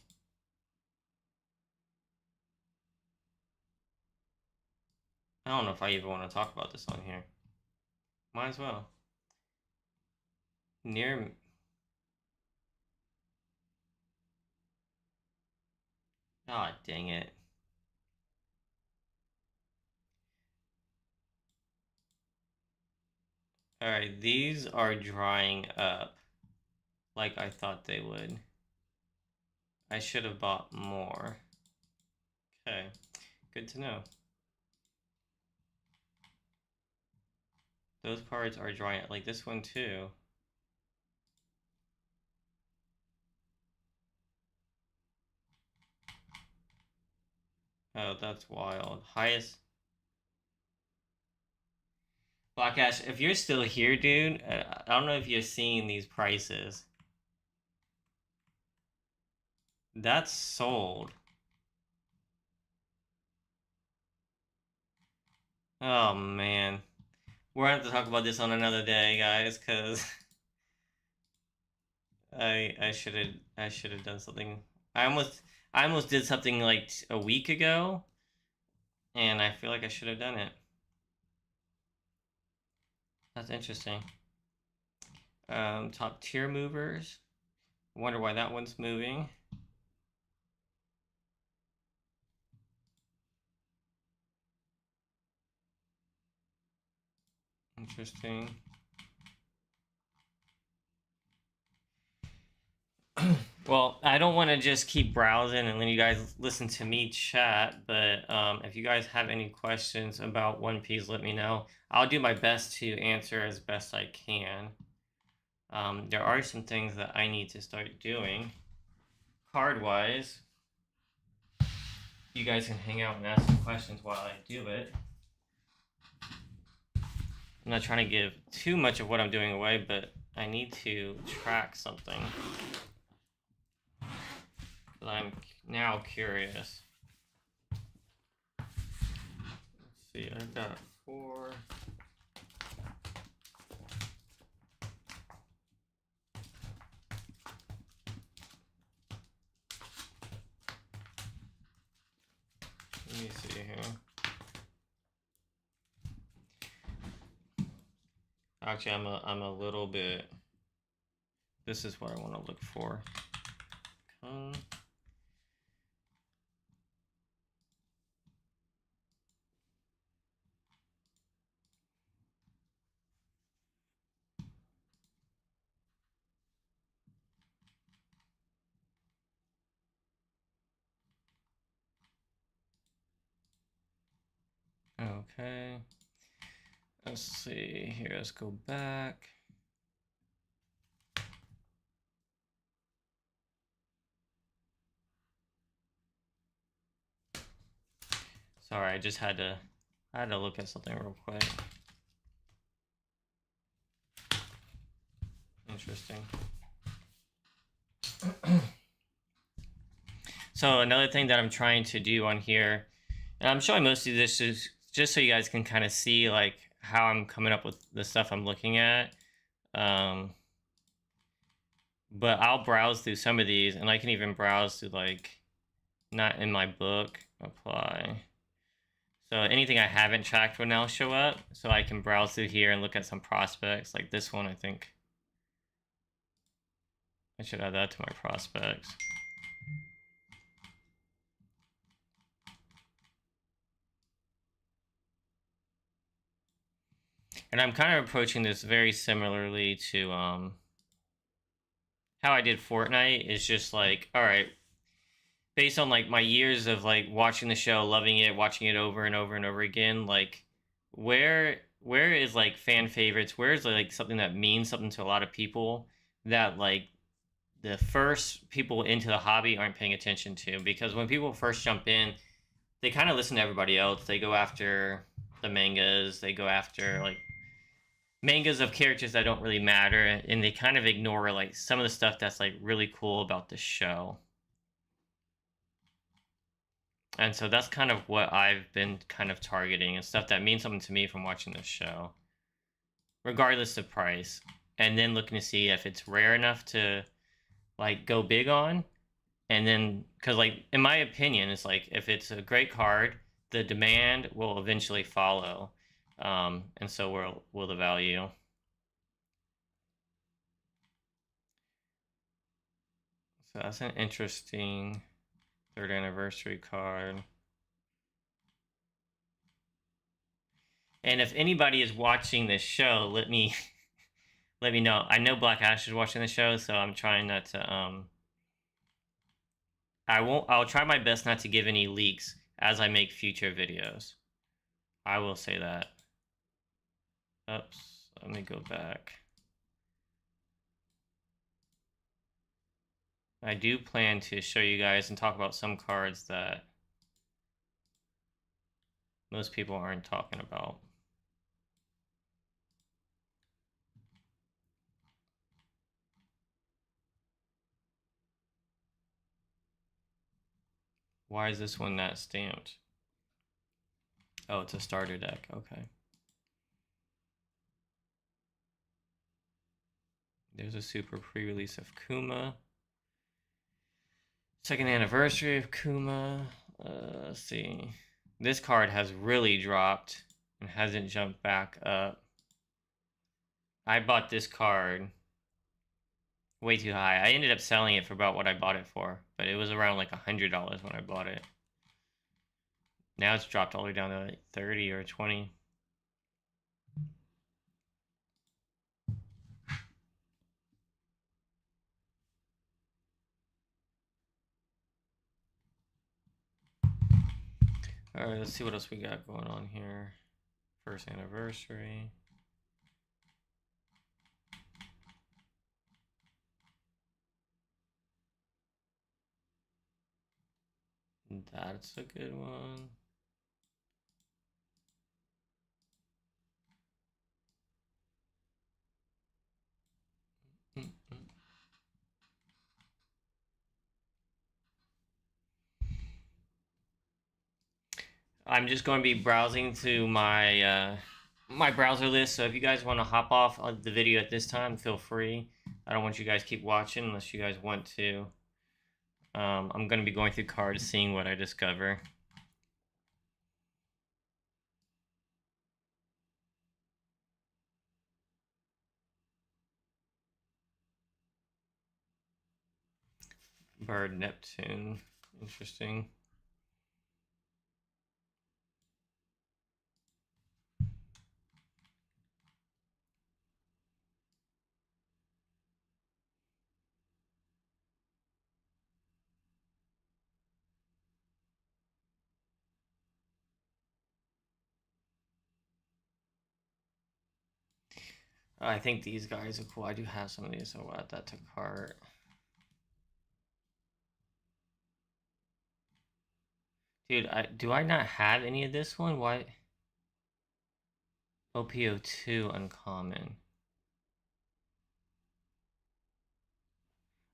I don't know if I even want to talk about this on here. Might as well. Near. Ah, dang it. Alright, these are drying up like I thought they would. I should have bought more. Okay, good to know. Those cards are drying, like this one too. Oh, that's wild. Highest. Black Ash, if you're still here, dude, I don't know if you're seeing these prices. That's sold. Oh man. We're gonna have to talk about this on another day, guys, because I should have done something. I almost did something like a week ago, and I feel like I should have done it. That's interesting. Top tier movers. Wonder why that one's moving. Interesting. Well, I don't want to just keep browsing and then you guys listen to me chat, but if you guys have any questions about One Piece, let me know. I'll do my best to answer as best I can. There are some things that I need to start doing card-wise. You guys can hang out and ask some questions while I do it. I'm not trying to give too much of what I'm doing away, but I need to track something. But I'm now curious. Let's see, I've got 4. Let me see here. Actually, I'm a little bit. This is what I want to look for. Okay. Let's see here. Let's go back. Sorry, I just had to look at something real quick. Interesting. So another thing that I'm trying to do on here, and I'm showing most of this just so you guys can kind of see like how I'm coming up with the stuff I'm looking at. But I'll browse through some of these, and I can even browse through like not in my book. Apply. So anything I haven't tracked will now show up, so I can browse through here and look at some prospects. Like this one, I think I should add that to my prospects. And I'm kind of approaching this very similarly to how I did Fortnite. Is just like, all right, based on like my years of like watching the show, loving it, watching it over and over and over again, like where is like fan favorites? Where is like something that means something to a lot of people that like the first people into the hobby aren't paying attention to? Because when people first jump in, they kind of listen to everybody else. They go after the mangas, they go after like mangas of characters that don't really matter, and they kind of ignore like some of the stuff that's like really cool about the show. And so that's kind of what I've been kind of targeting, and stuff that means something to me from watching this show, regardless of price. And then looking to see if it's rare enough to like go big on. And then, because like in my opinion, it's like if it's a great card, the demand will eventually follow, and so will the value. So that's an interesting third anniversary card. And if anybody is watching this show, let me let me know. I know Black Ash is watching the show, so I'm trying not to I'll try my best not to give any leaks as I make future videos. I will say that. Oops, let me go back. I do plan to show you guys and talk about some cards that most people aren't talking about. Why is this one not stamped? Oh, it's a starter deck. Okay. There's a super pre-release of Kuma. Second anniversary of Kuma. Let's see. This card has really dropped and hasn't jumped back up. I bought this card way too high. I ended up selling it for about what I bought it for, but it was around like $100 when I bought it. Now it's dropped all the way down to like 30 or 20. All right, let's see what else we got going on here. First anniversary. That's a good one. I'm just going to be browsing through my my browser list. So if you guys want to hop off of the video at this time, feel free. I don't want you guys to keep watching unless you guys want to. I'm going to be going through cards, seeing what I discover. Bird Neptune. Interesting. I think these guys are cool. I do have some of these, so I'll add that to cart. Dude, do I not have any of this one? Why? OPO2 uncommon.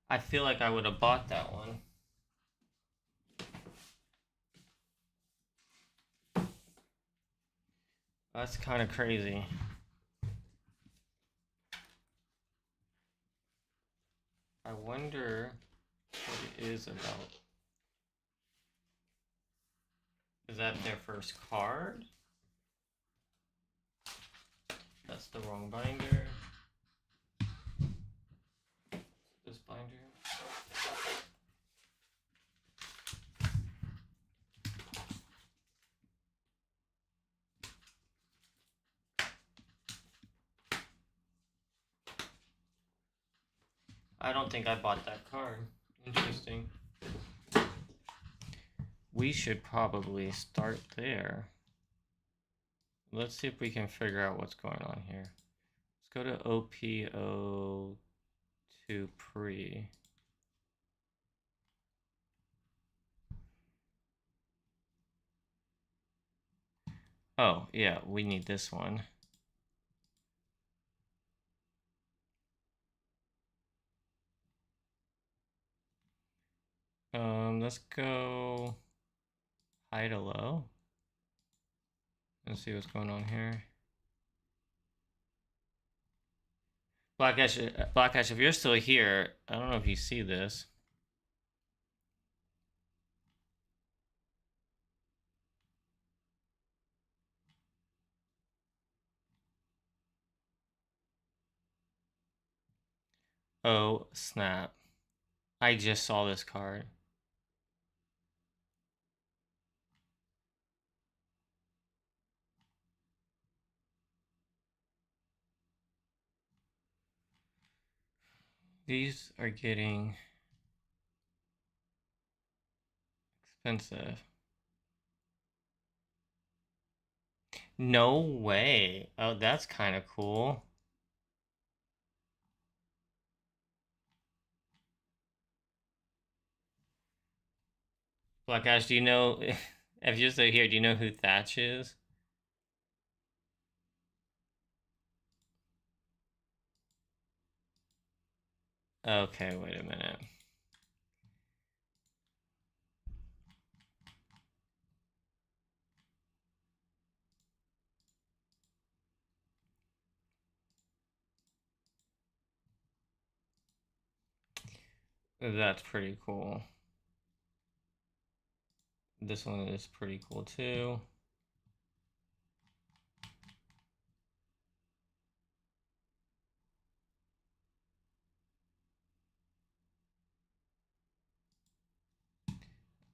I feel like I would have bought that one. That's kind of crazy. I wonder what it is about. Is that their first card? That's the wrong binder. This binder. I don't think I bought that card. Interesting. We should probably start there. Let's see if we can figure out what's going on here. Let's go to OPO2 pre. Oh, yeah, we need this one. Let's go high to low and see what's going on here. Black Ash, if you're still here, I don't know if you see this. Oh, snap. I just saw this card. These are getting expensive. No way. Oh, that's kind of cool. Black Ash, do you know, if you're still here, do you know who Thatch is? Okay, wait a minute. That's pretty cool. This one is pretty cool too.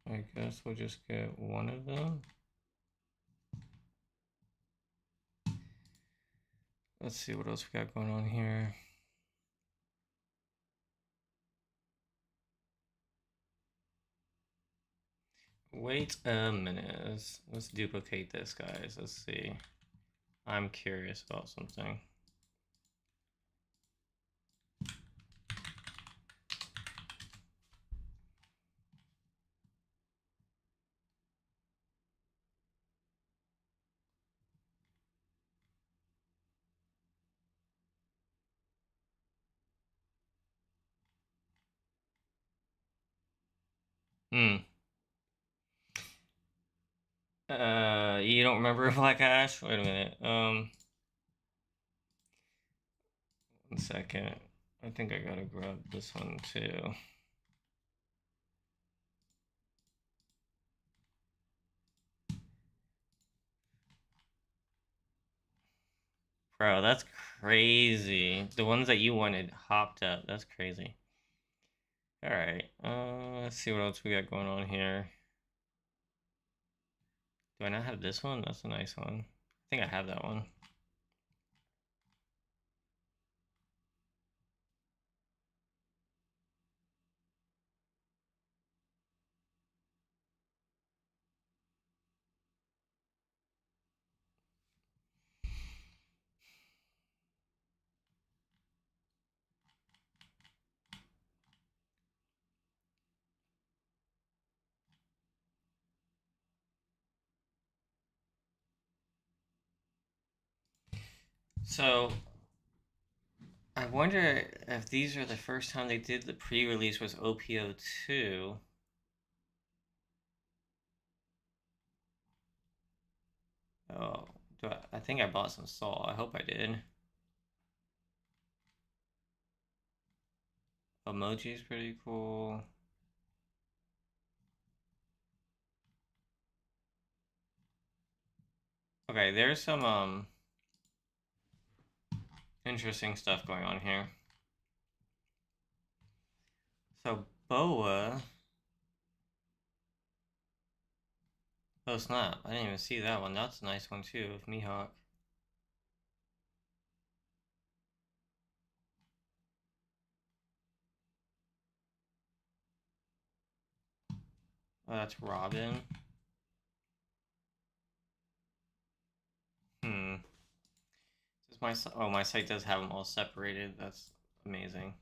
I guess we'll just get one of them. Let's see what else we got going on here. Wait a minute. Let's duplicate this, guys. Let's see. I'm curious about something. Hmm. You don't remember Black Ash? Wait a minute. 1 second. I think I gotta grab this one too. Bro, that's crazy. The ones that you wanted hopped up. That's crazy. All right. Let's see what else we got going on here. Do I not have this one? That's a nice one. I think I have that one. So I wonder if these are the first time they did the pre-release was OPO2. Oh, I think I bought some salt. I hope I did. Emoji is pretty cool. Okay, there's some interesting stuff going on here. So Boa. Oh snap! I didn't even see that one. That's a nice one too with Mihawk. Oh, that's Robin. Hmm. My site does have them all separated. That's amazing.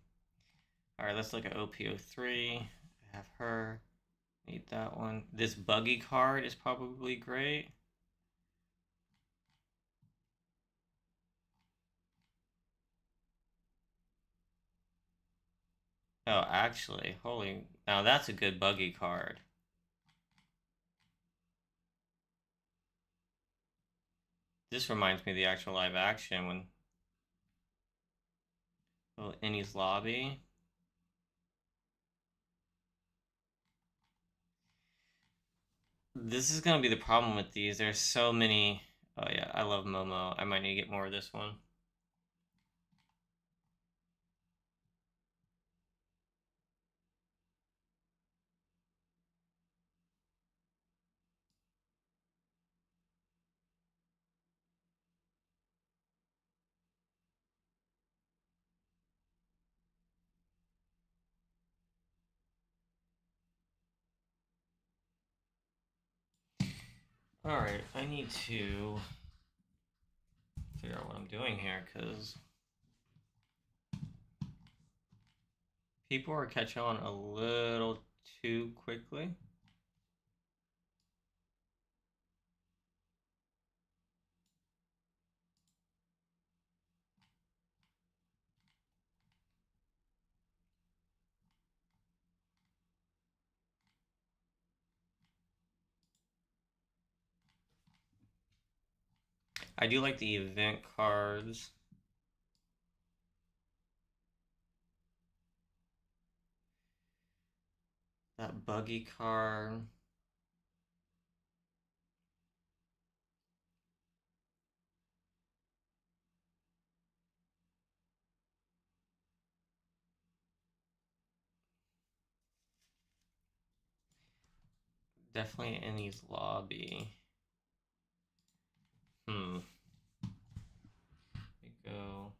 All right, let's look at OPO3. I have her. Need that one. This buggy card is probably great. Oh, actually, holy Now that's a good buggy card. This reminds me of the actual live action when little Innie's Lobby. This is gonna be the problem with these. There's so many. Oh yeah, I love Momo. I might need to get more of this one. Alright, I need to figure out what I'm doing here because people are catching on a little too quickly. I do like the event cards. That buggy card. Definitely Annie's Lobby. Hmm. Let me go.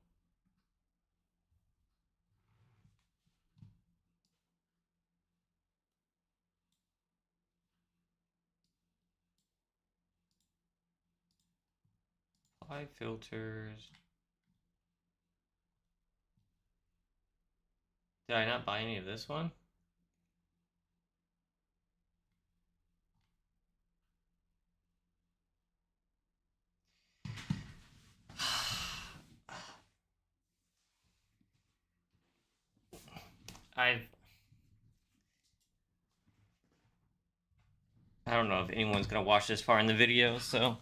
Apply filters. Did I not buy any of this one? I don't know if anyone's gonna watch this far in the video, so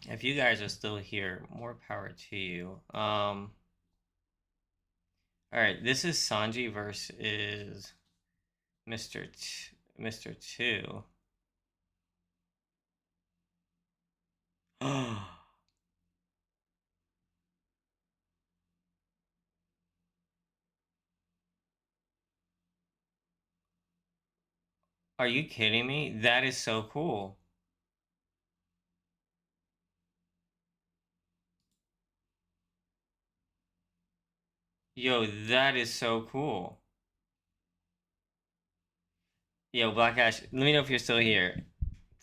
if you guys are still here, more power to you. All right, this is Sanji versus Mr. Two. Are you kidding me? That is so cool. Yo, that is so cool. Yo, Black Ash, let me know if you're still here.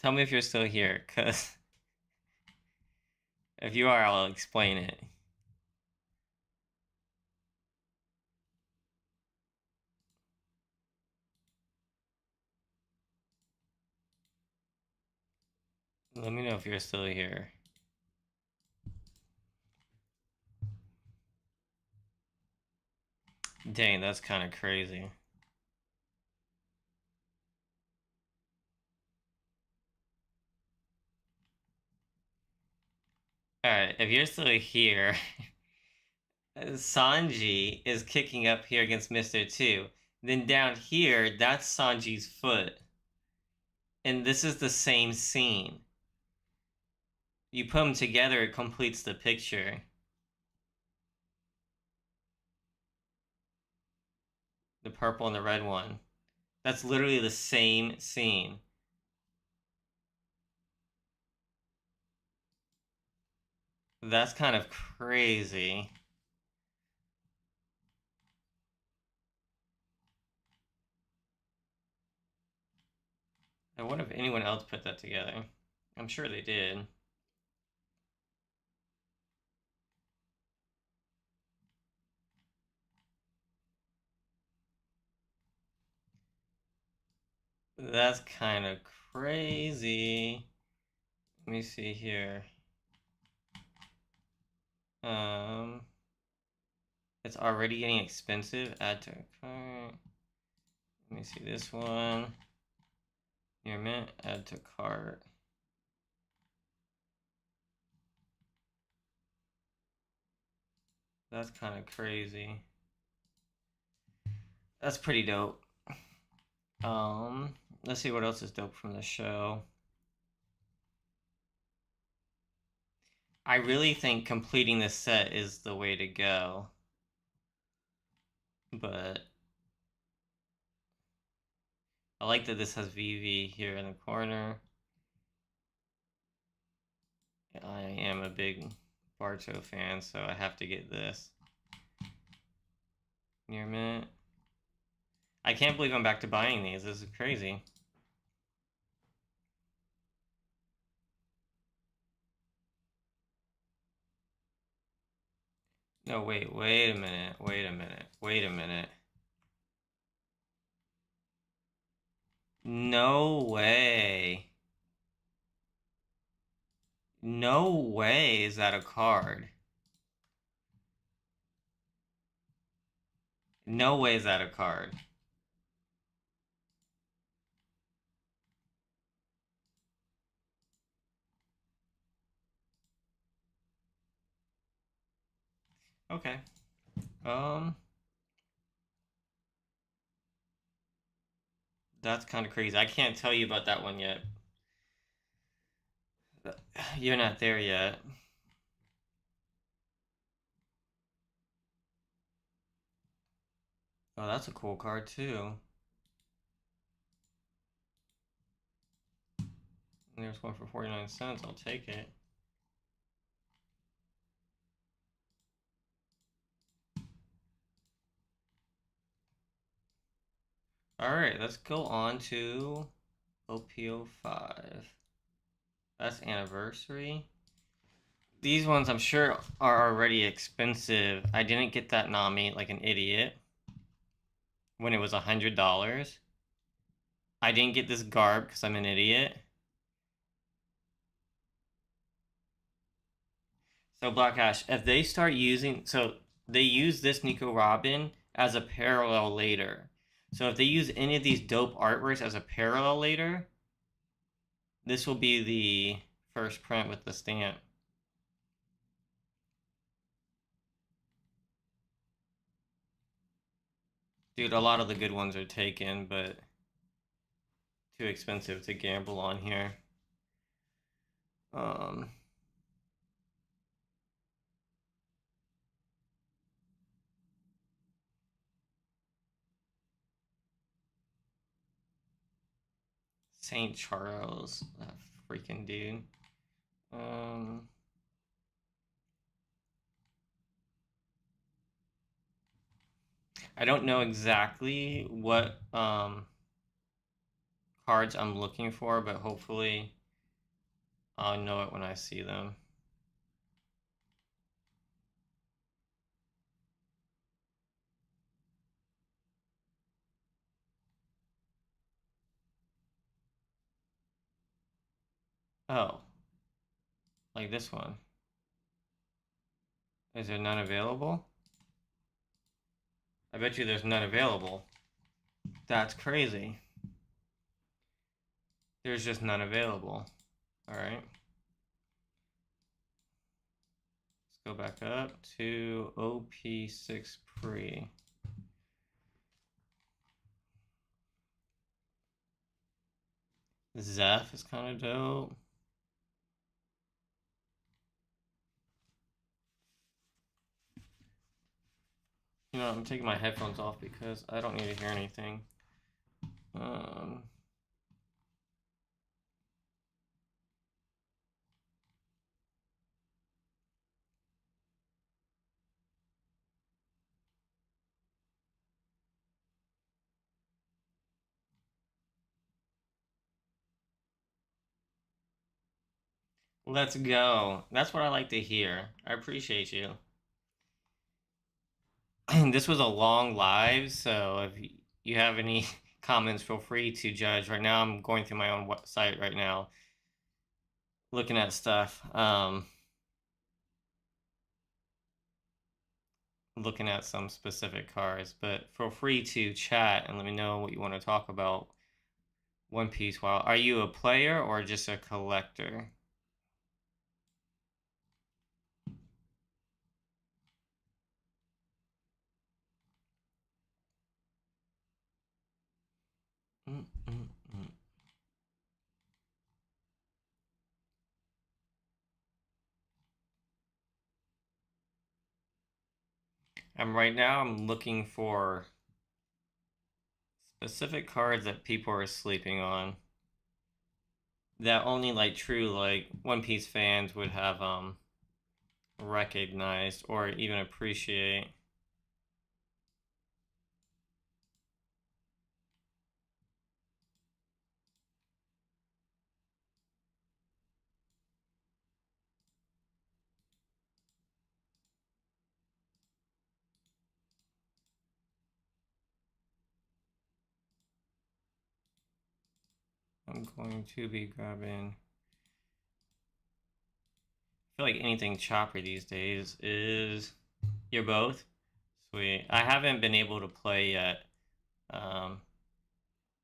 Tell me if you're still here, because if you are, I'll explain it. Let me know if you're still here. Dang, that's kind of crazy. Alright, if you're still here, Sanji is kicking up here against Mr. Two. Then down here, that's Sanji's foot. And this is the same scene. You put them together, it completes the picture. The purple and the red one. That's literally the same scene. That's kind of crazy. I wonder if anyone else put that together. I'm sure they did. That's kind of crazy. Let me see here. It's already getting expensive. Add to cart. Let me see this one. Near mint, add to cart. That's kind of crazy. That's pretty dope. Let's see what else is dope from the show. I really think completing the set is the way to go. But I like that this has VV here in the corner. I am a big Barto fan, so I have to get this. Near mint. I can't believe I'm back to buying these. This is crazy. No, wait a minute. Wait a minute. No way. No way is that a card. No way is that a card. Okay. That's kind of crazy. I can't tell you about that one yet. You're not there yet. Oh, that's a cool card too. There's one for 49 cents. I'll take it. Alright, let's go on to OPO5. That's anniversary. These ones I'm sure are already expensive. I didn't get that Nami like an idiot when it was $100. I didn't get this garb because I'm an idiot. So Black Ash, if they start using, so they use this Nico Robin as a parallel later. So if they use any of these dope artworks as a parallel later, this will be the first print with the stamp. Dude, a lot of the good ones are taken, but too expensive to gamble on here. St. Charles, that freaking dude. I don't know exactly what cards I'm looking for, but hopefully I'll know it when I see them. Oh, like this one. Is there none available? I bet you there's none available. That's crazy. There's just none available. All right. Let's go back up to OP6 pre. Zeph is kind of dope. You know, I'm taking my headphones off because I don't need to hear anything. Let's go. That's what I like to hear. I appreciate you. This was a long live, so if you have any comments, feel free to judge. Right now, I'm going through my own website right now, looking at stuff. looking at some specific cards, but feel free to chat and let me know what you want to talk about One Piece. While are you a player or just a collector? Mm, mm, mm. Right now I'm looking for specific cards that people are sleeping on that only like true like One Piece fans would have recognized or even appreciate. I'm going to be grabbing. I feel like anything chopper these days is. You're both? Sweet. I haven't been able to play yet. Um,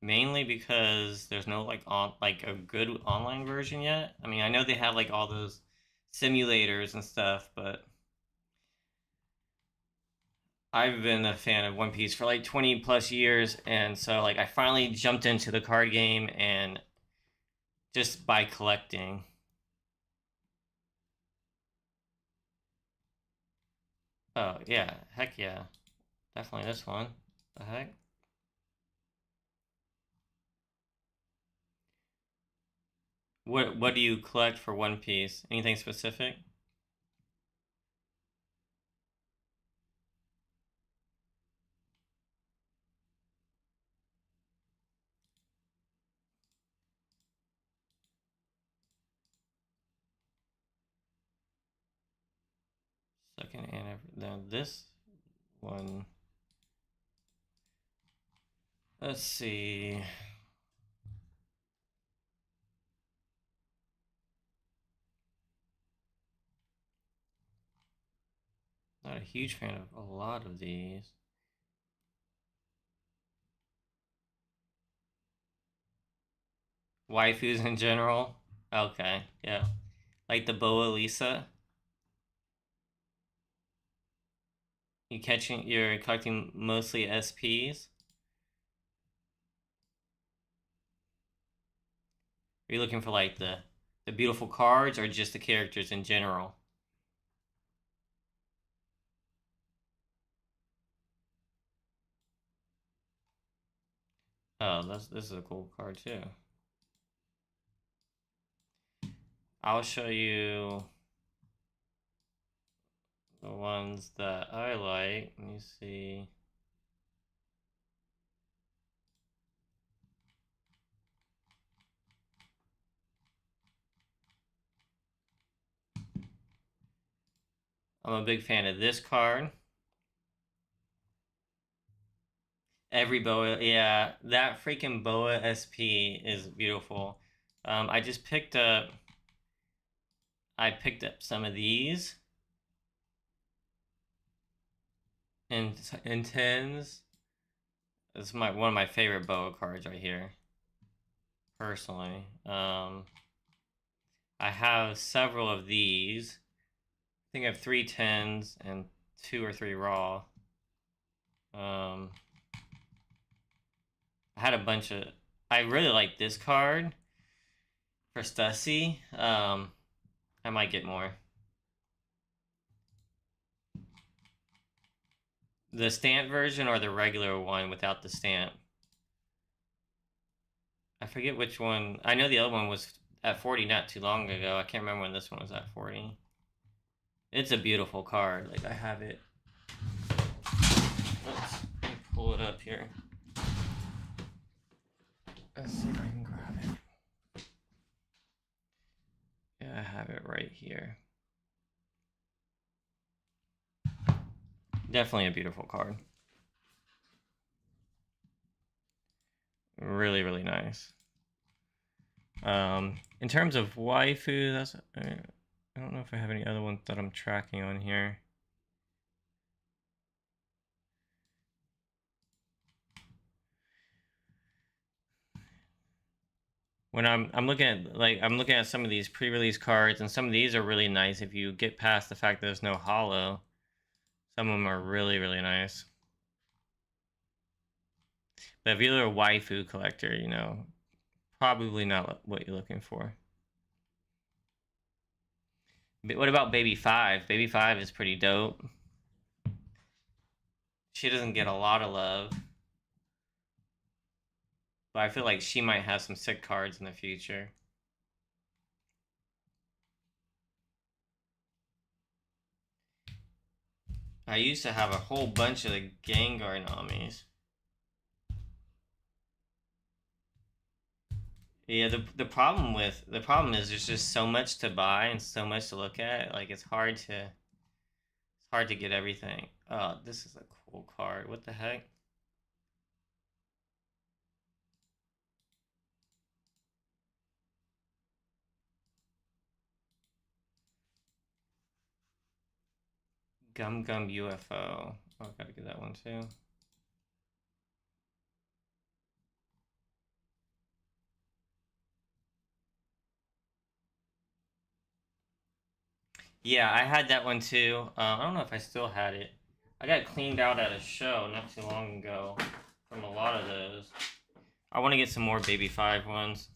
Mainly because there's no like on like a good online version yet. I mean, I know they have like all those simulators and stuff, but I've been a fan of One Piece for like 20 plus years, and so like I finally jumped into the card game and just by collecting. Oh yeah, heck yeah, definitely this one. The heck? What do you collect for One Piece? Anything specific? Second and now this one. Let's see. Not a huge fan of a lot of these. Waifus in general. Okay, yeah. Like the Boa Lisa. You're collecting mostly SPs. Are you looking for like the beautiful cards or just the characters in general? Oh, this is a cool card too. I'll show you the ones that I like. Let me see. I'm a big fan of this card. Every boa, yeah, that freaking boa SP is beautiful. I just picked up. I picked up some of these in tens. This is one of my favorite boa cards right here, personally. I have several of these. I think I have three tens and two or three raw. Um, I had a bunch of. I really like this card for Stussy. I might get more. The stamp version or the regular one without the stamp? I forget which one. I know the other one was at 40 not too long ago. I can't remember when this one was at 40. It's a beautiful card. Like I have it. Let me pull it up here. Let's see if I can grab it. Yeah, I have it right here. Definitely a beautiful card. Really, really nice. In terms of waifu, I don't know if I have any other ones that I'm tracking on here. When I'm looking at I'm looking at some of these pre-release cards, and some of these are really nice if you get past the fact that there's no holo. Some of them are really nice. But if you're a waifu collector, you know, probably not what you're looking for. But what about Baby 5? Baby 5 is pretty dope. She doesn't get a lot of love, but I feel like she might have some sick cards in the future. I used to have a whole bunch of the Gengar Namis. Yeah, the problem is there's just so much to buy and so much to look at. Like it's hard to get everything. Oh, this is a cool card. What the heck? Gum Gum UFO. Oh, I gotta get that one too. Yeah, I had that one too. I don't know if I still had it. I got cleaned out at a show not too long ago from a lot of those. I want to get some more Baby 5 ones.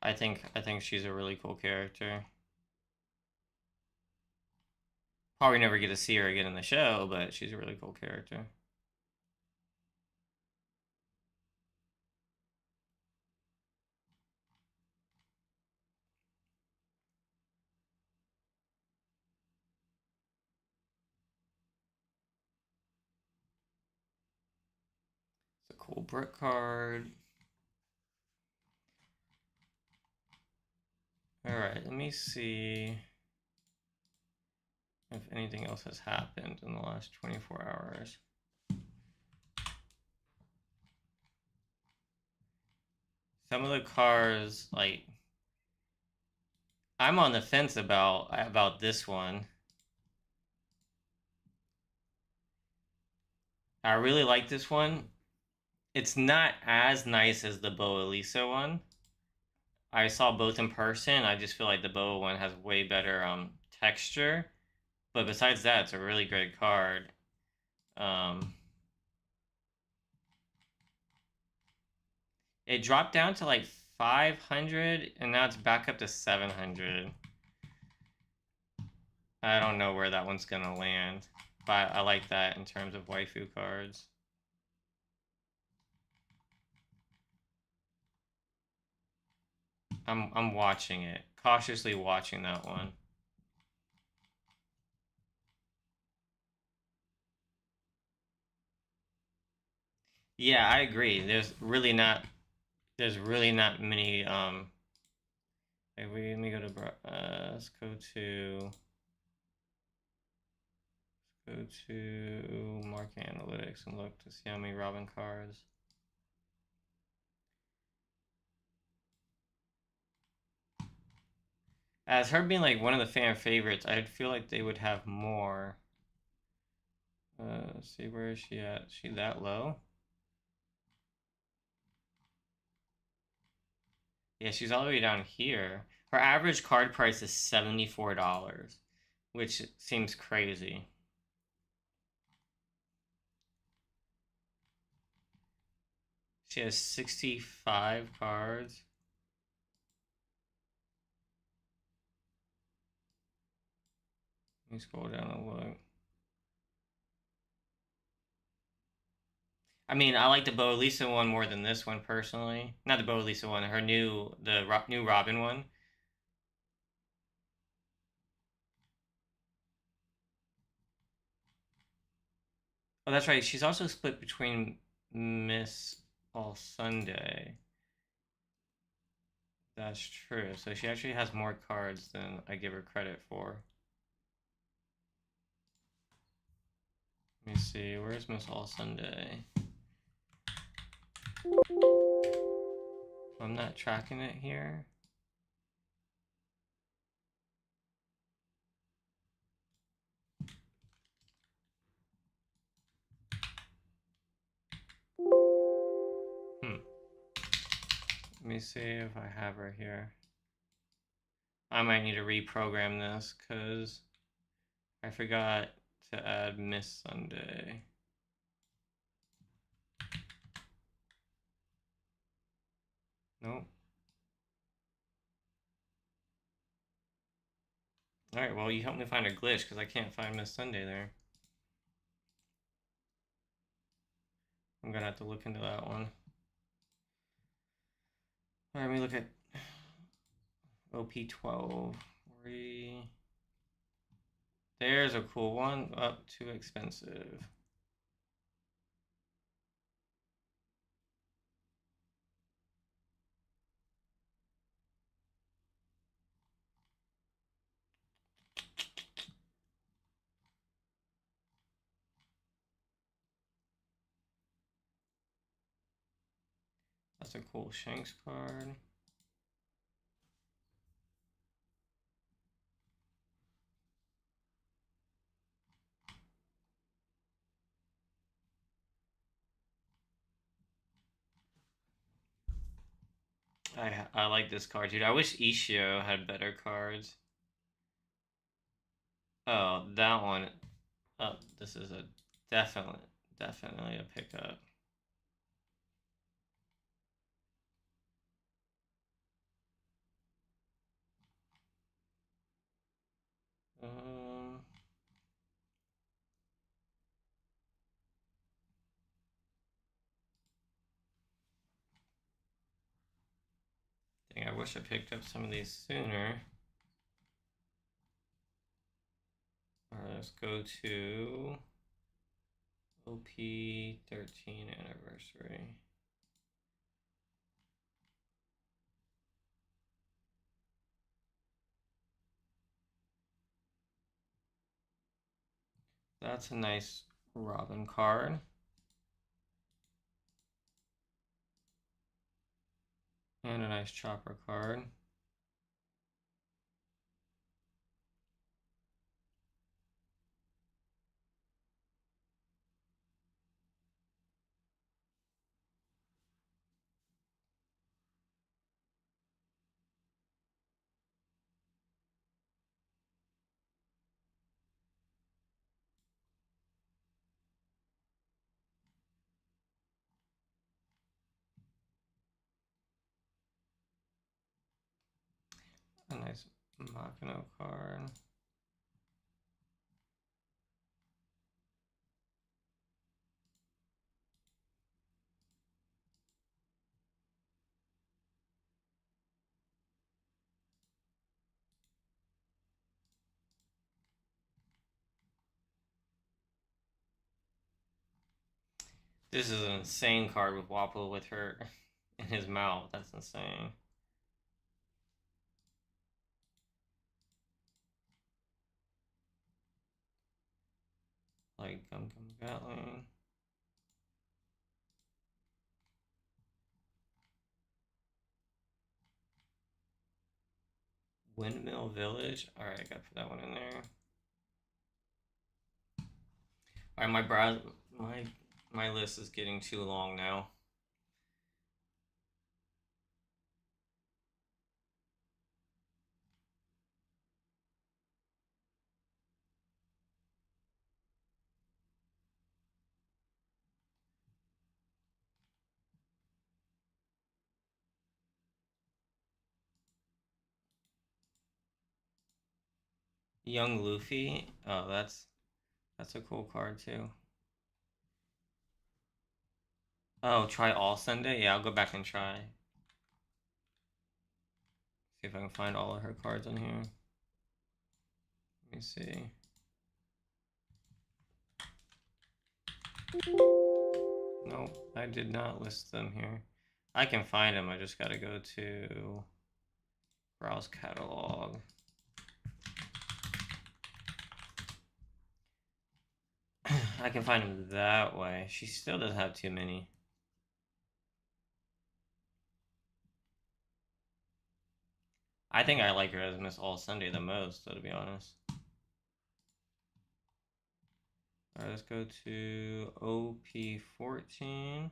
I think she's a really cool character. Probably never get to see her again in the show, but she's a really cool character. It's a cool brick card. Alright, let me see if anything else has happened in the last 24 hours. Some of the cars, like, I'm on the fence about this one. I really like this one. It's not as nice as the Boa Lisa one. I saw both in person. I just feel like the Boa one has way better texture. But besides that, it's a really great card. It dropped down to like 500, and now it's back up to 700. I don't know where that one's gonna land, but I like that in terms of waifu cards. I'm watching it, cautiously watching that one. Yeah, I agree. There's really not many let me go to let's go to market analytics and look to see how many Robin cards. As her being like one of the fan favorites, I'd feel like they would have more. Let's see, where is she at? Is she that low? Yeah, she's all the way down here. Her average card price is $74, which seems crazy. She has 65 cards. Let me scroll down and look. I mean, I like the Boa Lisa one more than this one personally. Not the Boa Lisa one, her new new Robin one. Oh, that's right. She's also split between Miss All Sunday. That's true. So she actually has more cards than I give her credit for. Let me see. Where's Miss All Sunday? I'm not tracking it here. Let me see if I have her here. I might need to reprogram this because I forgot to add Miss Sunday. Nope. Alright, well, you helped me find a glitch because I can't find Miss Sunday there. I'm gonna have to look into that one. Alright, let me look at OP12. There's a cool one. Up too expensive. That's a cool Shanks card. I like this card, dude. I wish Ishio had better cards. Oh, that one. Oh, this is a definitely a pickup. Um, dang, I wish I picked up some of these sooner. Alright, let's go to OP 13 anniversary. That's a nice Robin card. And a nice Chopper card. A nice Makino card. This is an insane card with Wappo with her in his mouth. That's insane. Like Gum Gum Gatling. Windmill Village. Alright, I gotta put that one in there. Alright, my list is getting too long now. Young Luffy. Oh, that's a cool card too. Oh, try all Sunday? Yeah, I'll go back and try. See if I can find all of her cards on here. Let me see. Nope, I did not list them here. I can find them, I just gotta go to browse catalog. I can find them that way. She still doesn't have too many. I think I like her as Miss All Sunday the most, though, to be honest. Alright, let's go to OP14.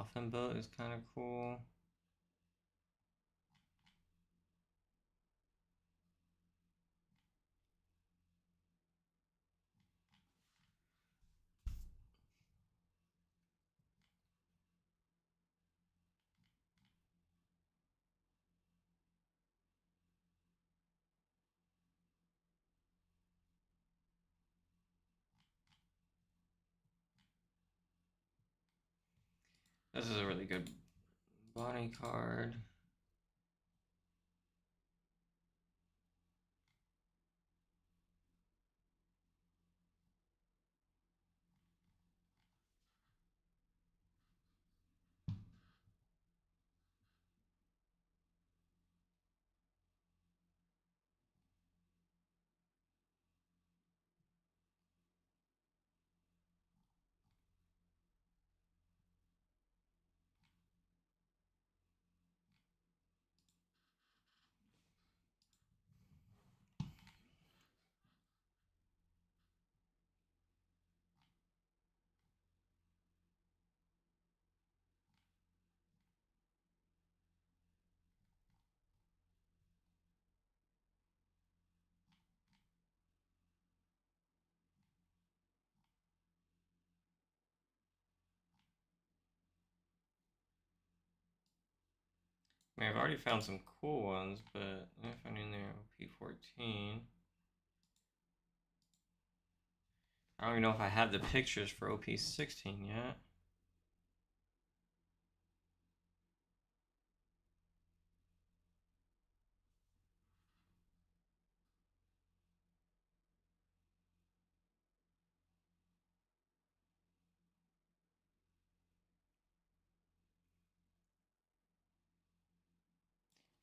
dolphin boat is kind of cool. This is a really good Bonnie card. I mean, I've already found some cool ones, but I'm finding there OP14. I don't even know if I have the pictures for OP16 yet.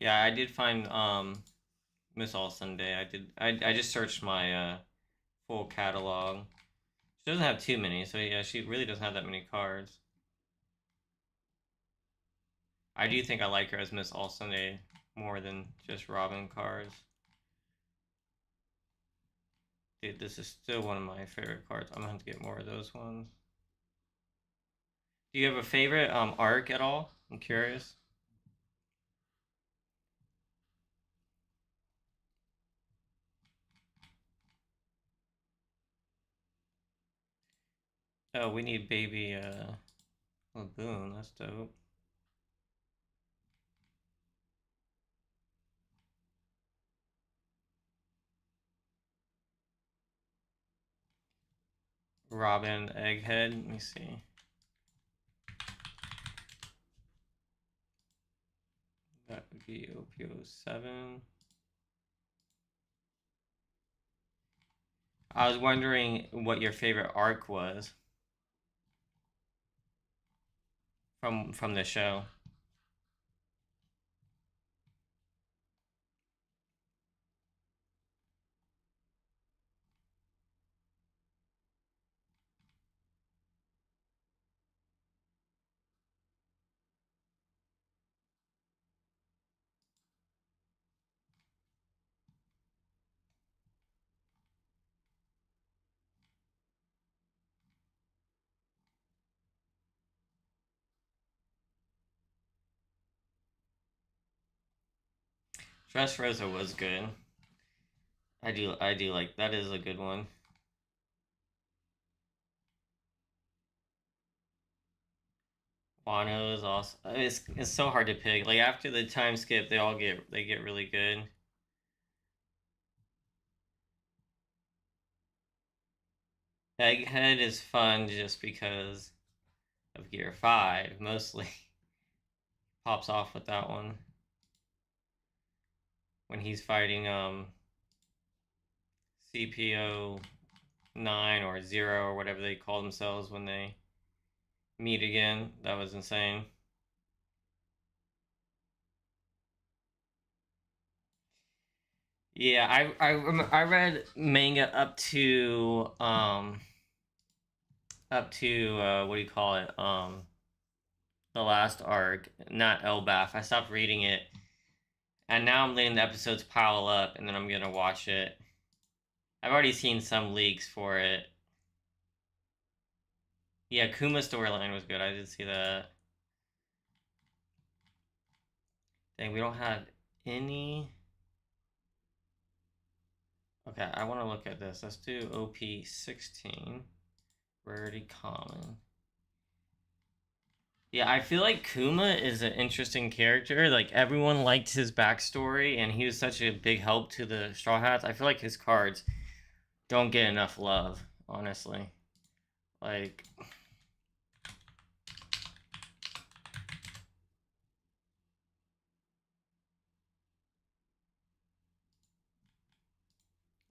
Yeah, I did find Miss All Sunday. I just searched my full catalog. She doesn't have too many, so yeah, she really doesn't have that many cards. I do think I like her as Miss All Sunday more than just Robin cards. Dude, this is still one of my favorite cards. I'm gonna have to get more of those ones. Do you have a favorite arc at all? I'm curious. Oh, we need baby Laboon. That's dope. Robin Egghead. Let me see. That would be OP07. I was wondering what your favorite arc was from the show. Dressrosa was good. I do like that is a good one. Wano is also it's so hard to pick. Like after the time skip, they get really good. Egghead is fun just because of Gear 5 mostly. Pops off with that one when he's fighting CPO 9 or 0 or whatever they call themselves when they meet again. That was insane. Yeah, I read manga up to what do you call it? The last arc, not Elbaf. I stopped reading it, and now I'm letting the episodes pile up, and then I'm gonna watch it. I've already seen some leaks for it. Yeah, Kuma's storyline was good. I did see that. Dang, we don't have any. Okay, I want to look at this. Let's do OP 16. Rarity common. Yeah, I feel like Kuma is an interesting character. Like, everyone liked his backstory, and he was such a big help to the Straw Hats. I feel like his cards don't get enough love, honestly. Like,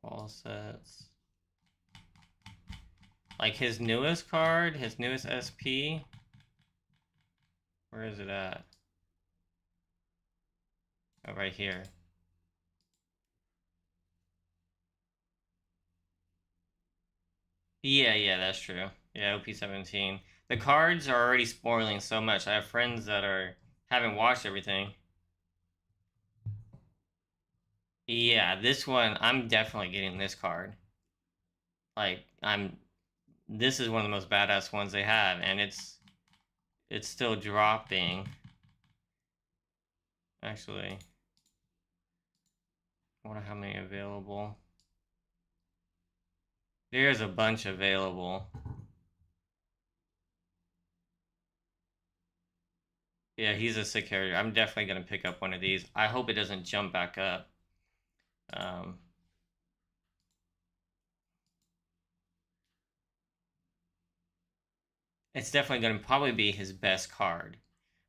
all sets. Like, his newest card, his newest SP. Where is it at? Oh, right here. Yeah, that's true. Yeah, OP 17. The cards are already spoiling so much. I have friends that haven't watched everything. Yeah, this one, I'm definitely getting this card. Like, this is one of the most badass ones they have, and it's still dropping. Actually, I wonder how many available. There's a bunch available. Yeah, he's a sick character. I'm definitely gonna pick up one of these. I hope it doesn't jump back up. Um, it's definitely gonna probably be his best card.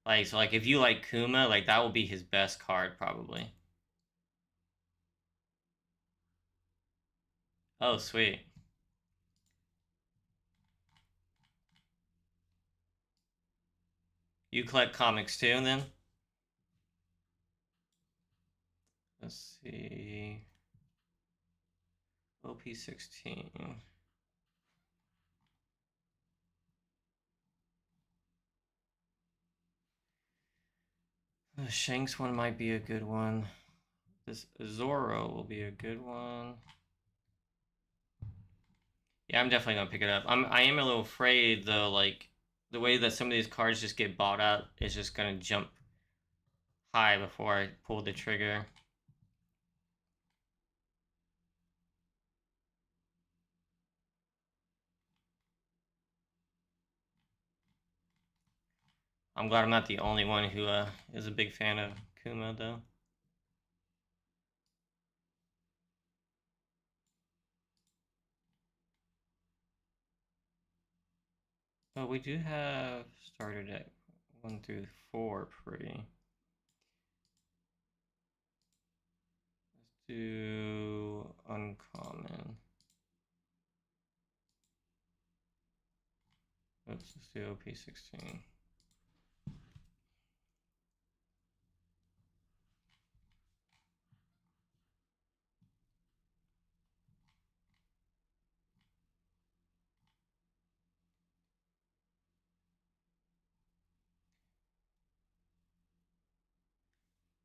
Like, so like if you like Kuma, like that will be his best card probably. Oh, sweet. You collect comics too, then? Let's see. OP 16. The Shanks one might be a good one. This Zoro will be a good one. Yeah, I'm definitely gonna pick it up. I am a little afraid though, like the way that some of these cards just get bought up is just gonna jump high before I pull the trigger. I'm glad I'm not the only one who is a big fan of Kuma though. Oh, we do have started at 1 through 4 pretty. Let's do uncommon. Oops, let's do OP 16.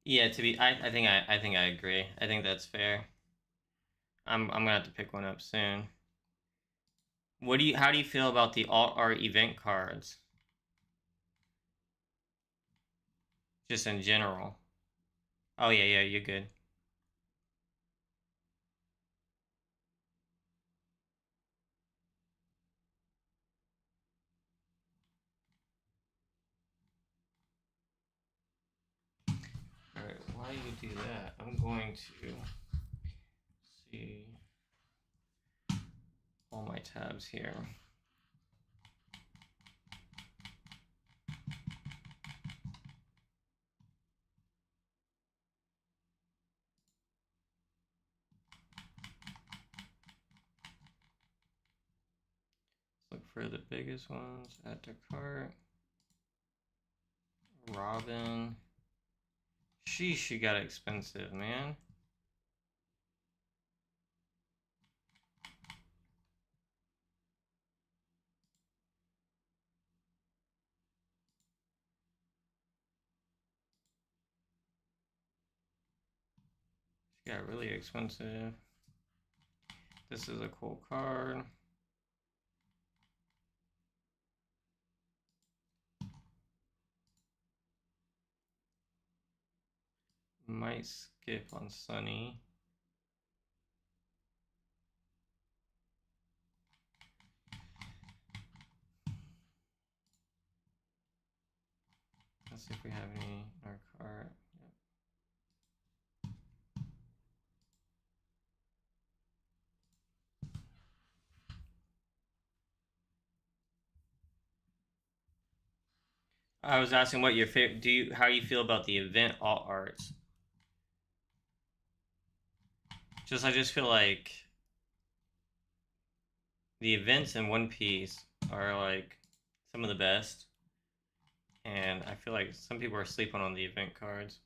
Yeah, I think I agree. I think that's fair. I'm gonna have to pick one up soon. How do you feel about the alt art event cards? Just in general. Oh yeah, you're good. Alright, while you do that, I'm going to see all my tabs here. Look for the biggest ones. Add to cart. Robin. Sheesh, she got expensive, man. She got really expensive. This is a cool card. Might skip on Sunny. Let's see if we have any in our cart. I was asking what your favorite. How you feel about the event alt arts? I just feel like the events in One Piece are like some of the best, and I feel like some people are sleeping on the event cards.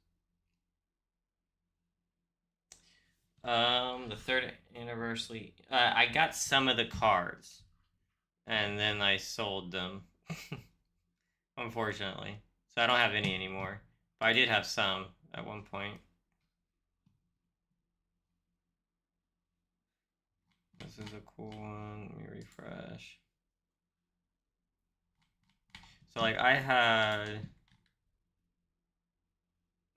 The third anniversary. I got some of the cards, and then I sold them, unfortunately. So I don't have any anymore. But I did have some at one point. This is a cool one. Let me refresh. So like I had.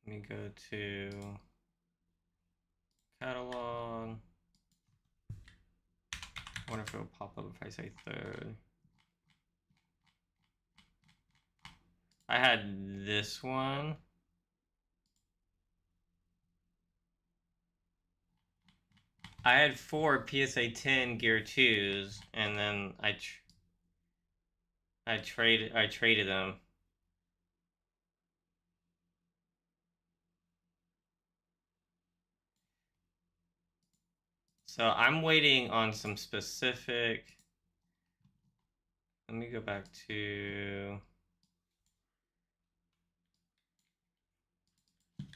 Let me go to catalog. I wonder if it'll pop up if I say third. I had this one. I had 4 PSA 10 Gear 2s, and then I traded them. So I'm waiting on some specific. Let me go back to.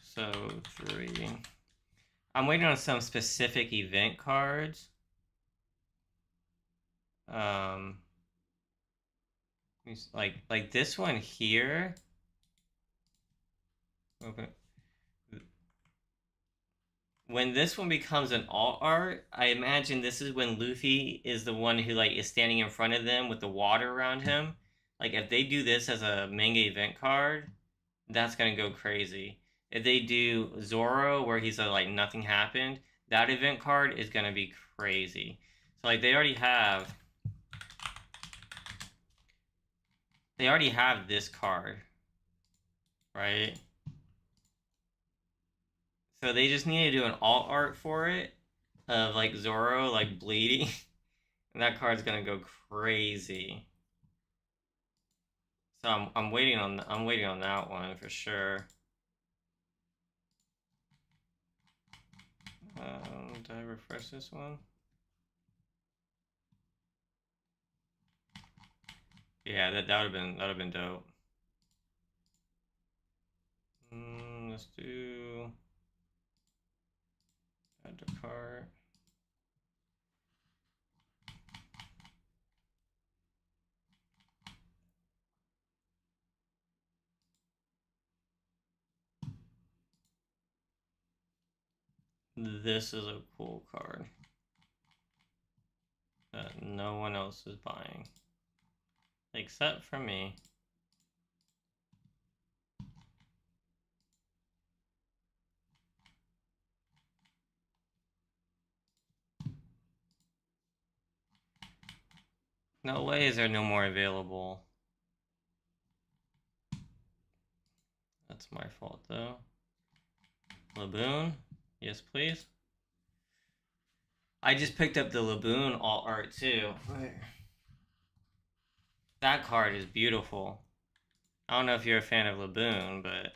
So 3. I'm waiting on some specific event cards. Like this one here. Open. When this one becomes an alt art, I imagine this is when Luffy is the one who like is standing in front of them with the water around him. Like if they do this as a manga event card, that's gonna go crazy. If they do Zoro where he's like nothing happened, that event card is gonna be crazy. So like they already have this card, right? So they just need to do an alt art for it of like Zoro like bleeding. And that card's gonna go crazy. So I'm waiting on that one for sure. Did I refresh this one? Yeah, that would have been dope. Let's do add to cart. This is a cool card that no one else is buying except for me. No way is there no more available. That's my fault though. Laboon, yes please. I just picked up the Laboon alt art too. That card is beautiful. I don't know if you're a fan of Laboon, but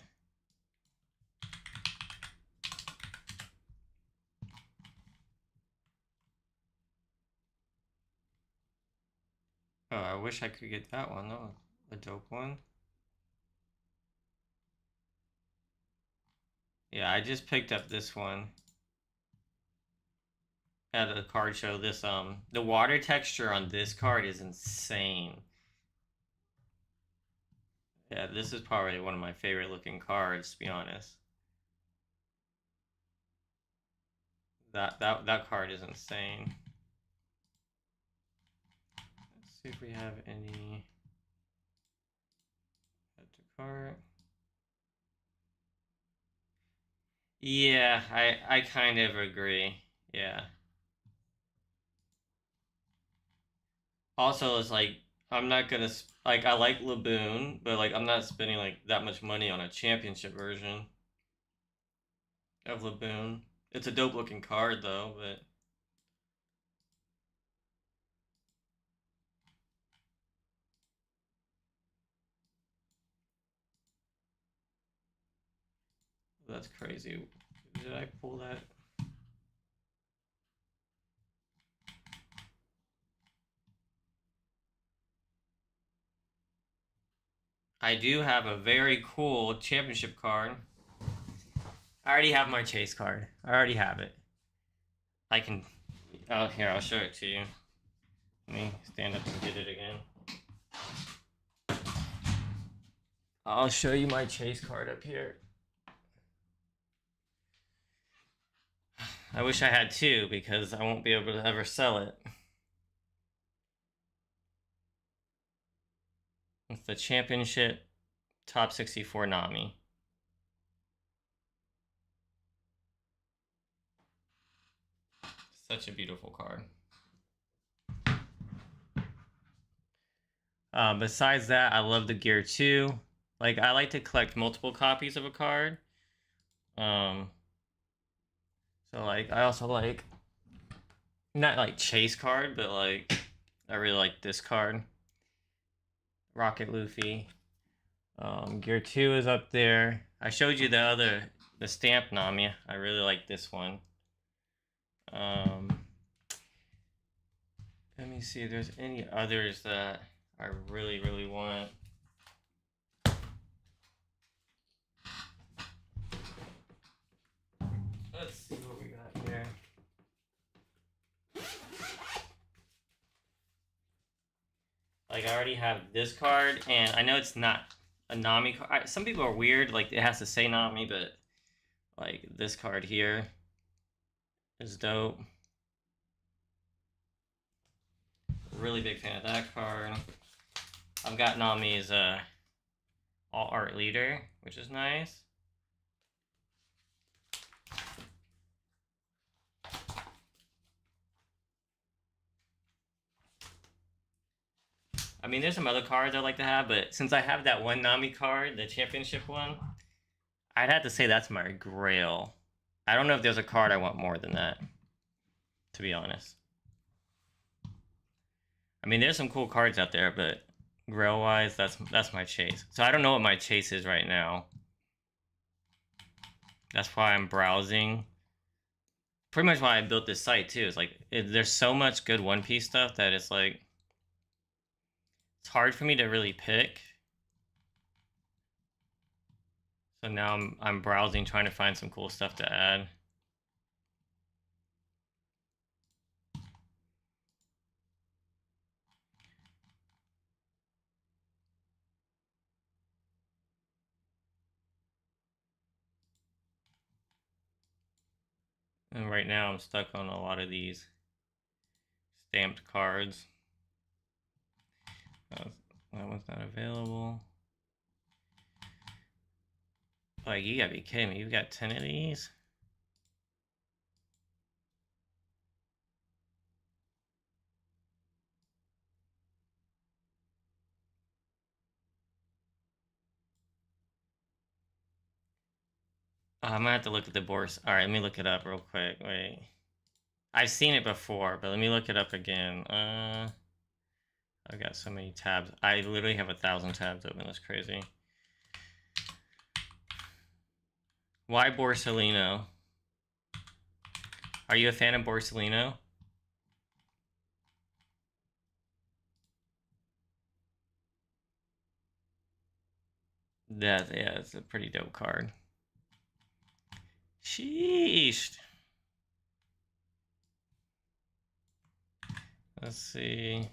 oh, I wish I could get that one. That was a dope one. Yeah, I just picked up this one at a card show. This the water texture on this card is insane. Yeah, this is probably one of my favorite looking cards, to be honest. That card is insane. Let's see if we have any add to cart. Yeah, I kind of agree. Yeah. Also, it's like I'm not gonna like I like Laboon, but like I'm not spending like that much money on a championship version of Laboon. It's a dope looking card though, but that's crazy. Did I pull that? I do have a very cool championship card. I already have my chase card. I already have it. I can. Oh, here, I'll show it to you. Let me stand up and get it again. I'll show you my chase card up here. I wish I had two because I won't be able to ever sell it. It's the championship top 64 Nami. Such a beautiful card. Besides that, I love the gear too. Like I like to collect multiple copies of a card. Um, so like I also like not like chase card, but like I really like this card. Rocket Luffy. Gear 2 is up there. I showed you the stamp Nami. I really like this one. Let me see if there's any others that I really, really want. Let's see what we got here. Like I already have this card, and I know it's not a Nami card. Some people are weird, like it has to say Nami, but like this card here is dope. Really big fan of that card. I've got Nami's all art leader, which is nice. I mean, there's some other cards I like to have, but since I have that one Nami card, the championship one, I'd have to say that's my grail. I don't know if there's a card I want more than that, to be honest. I mean, there's some cool cards out there, but grail-wise, that's my chase. So I don't know what my chase is right now. That's why I'm browsing. Pretty much why I built this site too. Is like there's so much good One Piece stuff that it's like it's hard for me to really pick. So now I'm browsing, trying to find some cool stuff to add. And right now I'm stuck on a lot of these stamped cards. That one's not available. Like, you gotta be kidding me. You've got 10 of these? Oh, I'm gonna have to look at the board. Alright, let me look it up real quick. Wait. I've seen it before, but let me look it up again. I've got so many tabs. I literally have 1,000 tabs open. That's crazy. Why Borsalino? Are you a fan of Borsalino? Yeah, it's a pretty dope card. Sheesh. Let's see.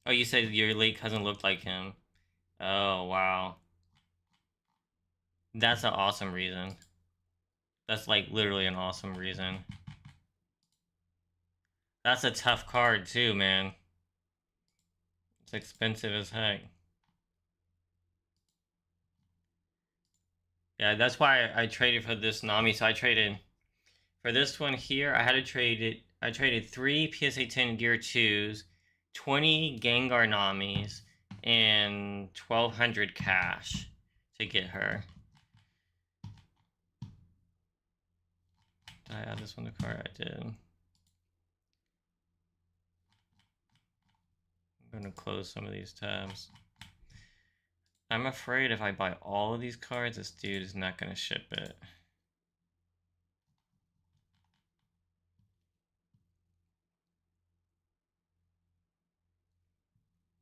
Oh, you said your late cousin looked like him. Oh, wow. That's an awesome reason. That's like literally an awesome reason. That's a tough card too, man. It's expensive as heck. Yeah, that's why I traded for this Nami. So I traded for this one here. I had to trade it. I traded 3 PSA 10 Gear 2s, 20 Gengar Namis, and 1,200 cash to get her. Did I add this one to cart? I did. I'm gonna close some of these tabs. I'm afraid if I buy all of these cards, this dude is not gonna ship it.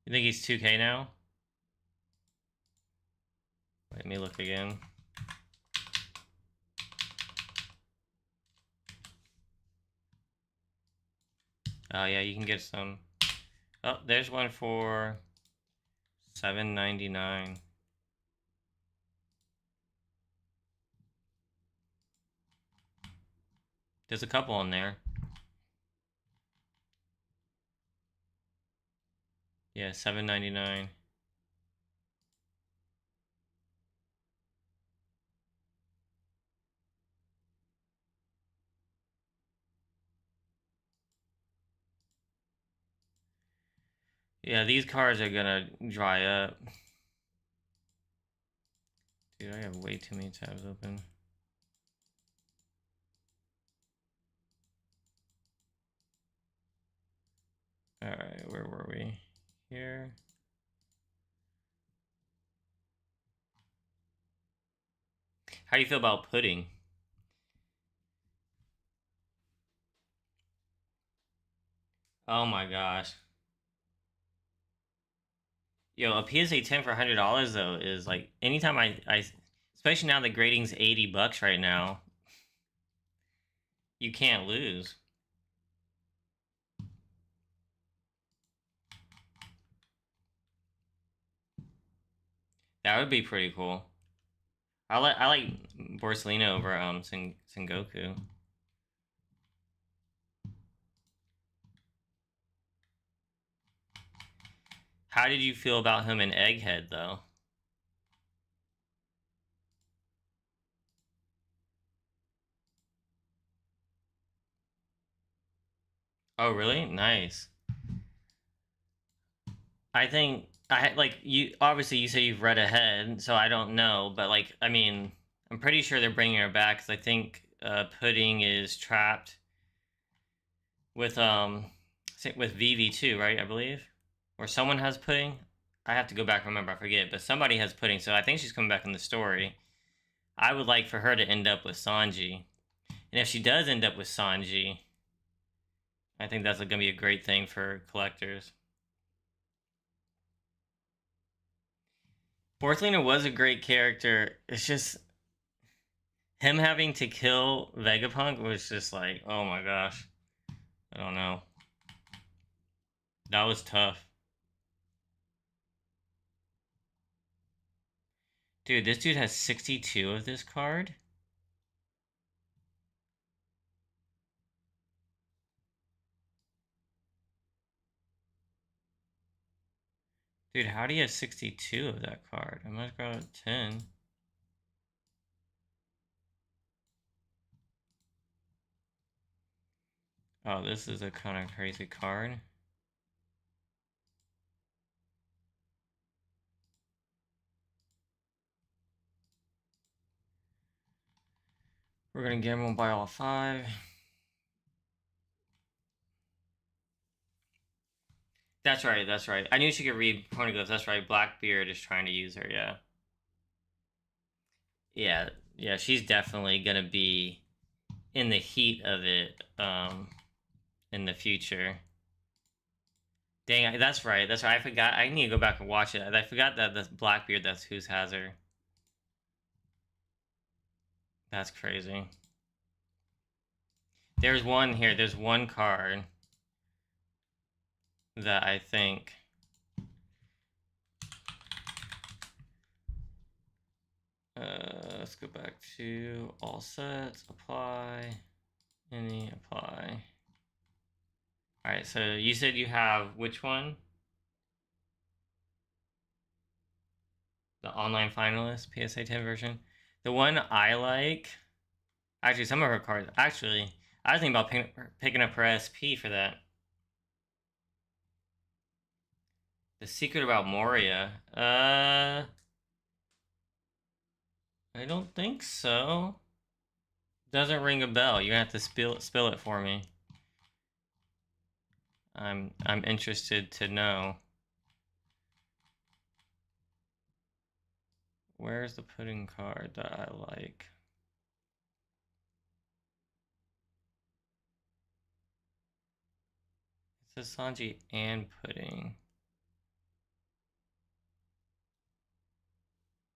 You think he's 2K now? Let me look again. Oh yeah, you can get some. Oh, there's one for $7.99. There's a couple in there. Yeah, $7.99. Yeah, these cards are gonna dry up. Dude, I have way too many tabs open. Alright, where were we? Here. How do you feel about pudding? Oh my gosh. Yo, a PSA 10 for $100 though is like anytime I especially now the grading's $80 right now. You can't lose. That would be pretty cool. I like Borsalino over Sengoku. How did you feel about him in Egghead though? Oh really? Nice. I think I like you. Obviously, you say you've read ahead, so I don't know. But like, I mean, I'm pretty sure they're bringing her back because I think Pudding is trapped with with Vivi too, right? I believe, or someone has Pudding. I have to go back and remember. I forget, but somebody has Pudding, so I think she's coming back in the story. I would like for her to end up with Sanji, and if she does end up with Sanji, I think that's going to be a great thing for collectors. Borsalino was a great character. It's just him having to kill Vegapunk was just like, oh my gosh. I don't know. That was tough. Dude, this dude has 62 of this card? Dude, how do you have 62 of that card? I must go 10. Oh, this is a kind of crazy card. We're gonna gamble and buy all 5. That's right, that's right. I knew she could read Pornoglyphs. That's right. Blackbeard is trying to use her, yeah. Yeah, yeah, she's definitely gonna be in the heat of it in the future. Dang, that's right. That's right. I forgot. I need to go back and watch it. I forgot that the Blackbeard, that's who's has her. That's crazy. There's one here. There's one card that I think. Let's go back to all sets, apply, any, apply. All right, so you said you have which one? The online finalist, PSA 10 version. The one I like, actually, some of her cards. Actually, I was thinking about picking up her SP for that. The Secret About Moria. I don't think so. Doesn't ring a bell. You're gonna have to spill it for me. I'm interested to know. Where's the pudding card that I like? It says Sanji and pudding.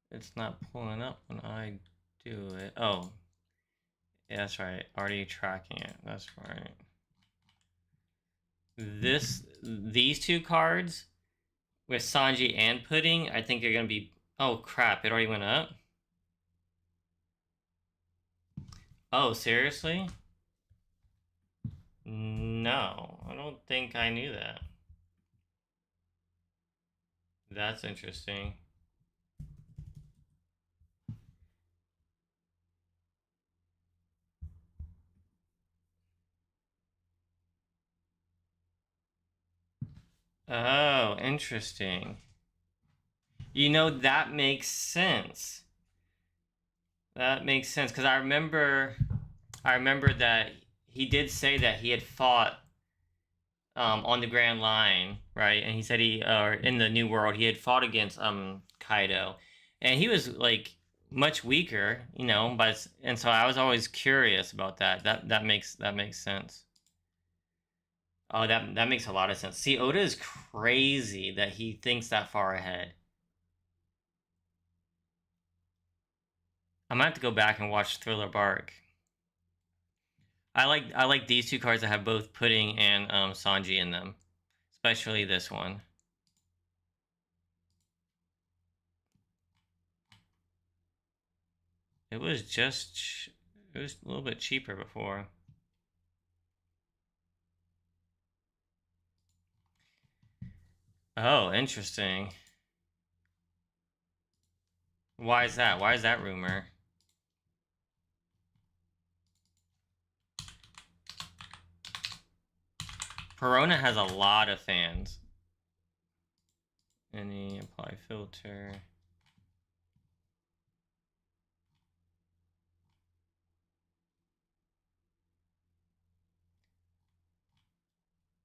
It's not pulling up when I do it. Oh, yeah, that's right. Already tracking it. That's right. These two cards with Sanji and pudding, I think are gonna be. Oh crap! It already went up. Oh, seriously? No, I don't think I knew that. That's interesting. Oh, interesting. You know, that makes sense. That makes sense because I remember that he did say that he had fought on the Grand Line, right? And he said or in the New World, he had fought against Kaido, and he was like much weaker, you know. But and so I was always curious about that. That makes sense. Oh, that makes a lot of sense. See, Oda is crazy that he thinks that far ahead. I might have to go back and watch Thriller Bark. I like these two cards that have both Pudding and Sanji in them, especially this one. It was just it was a little bit cheaper before. Oh, interesting. Why is that? Why is that rumor? Perona has a lot of fans. Any apply filter.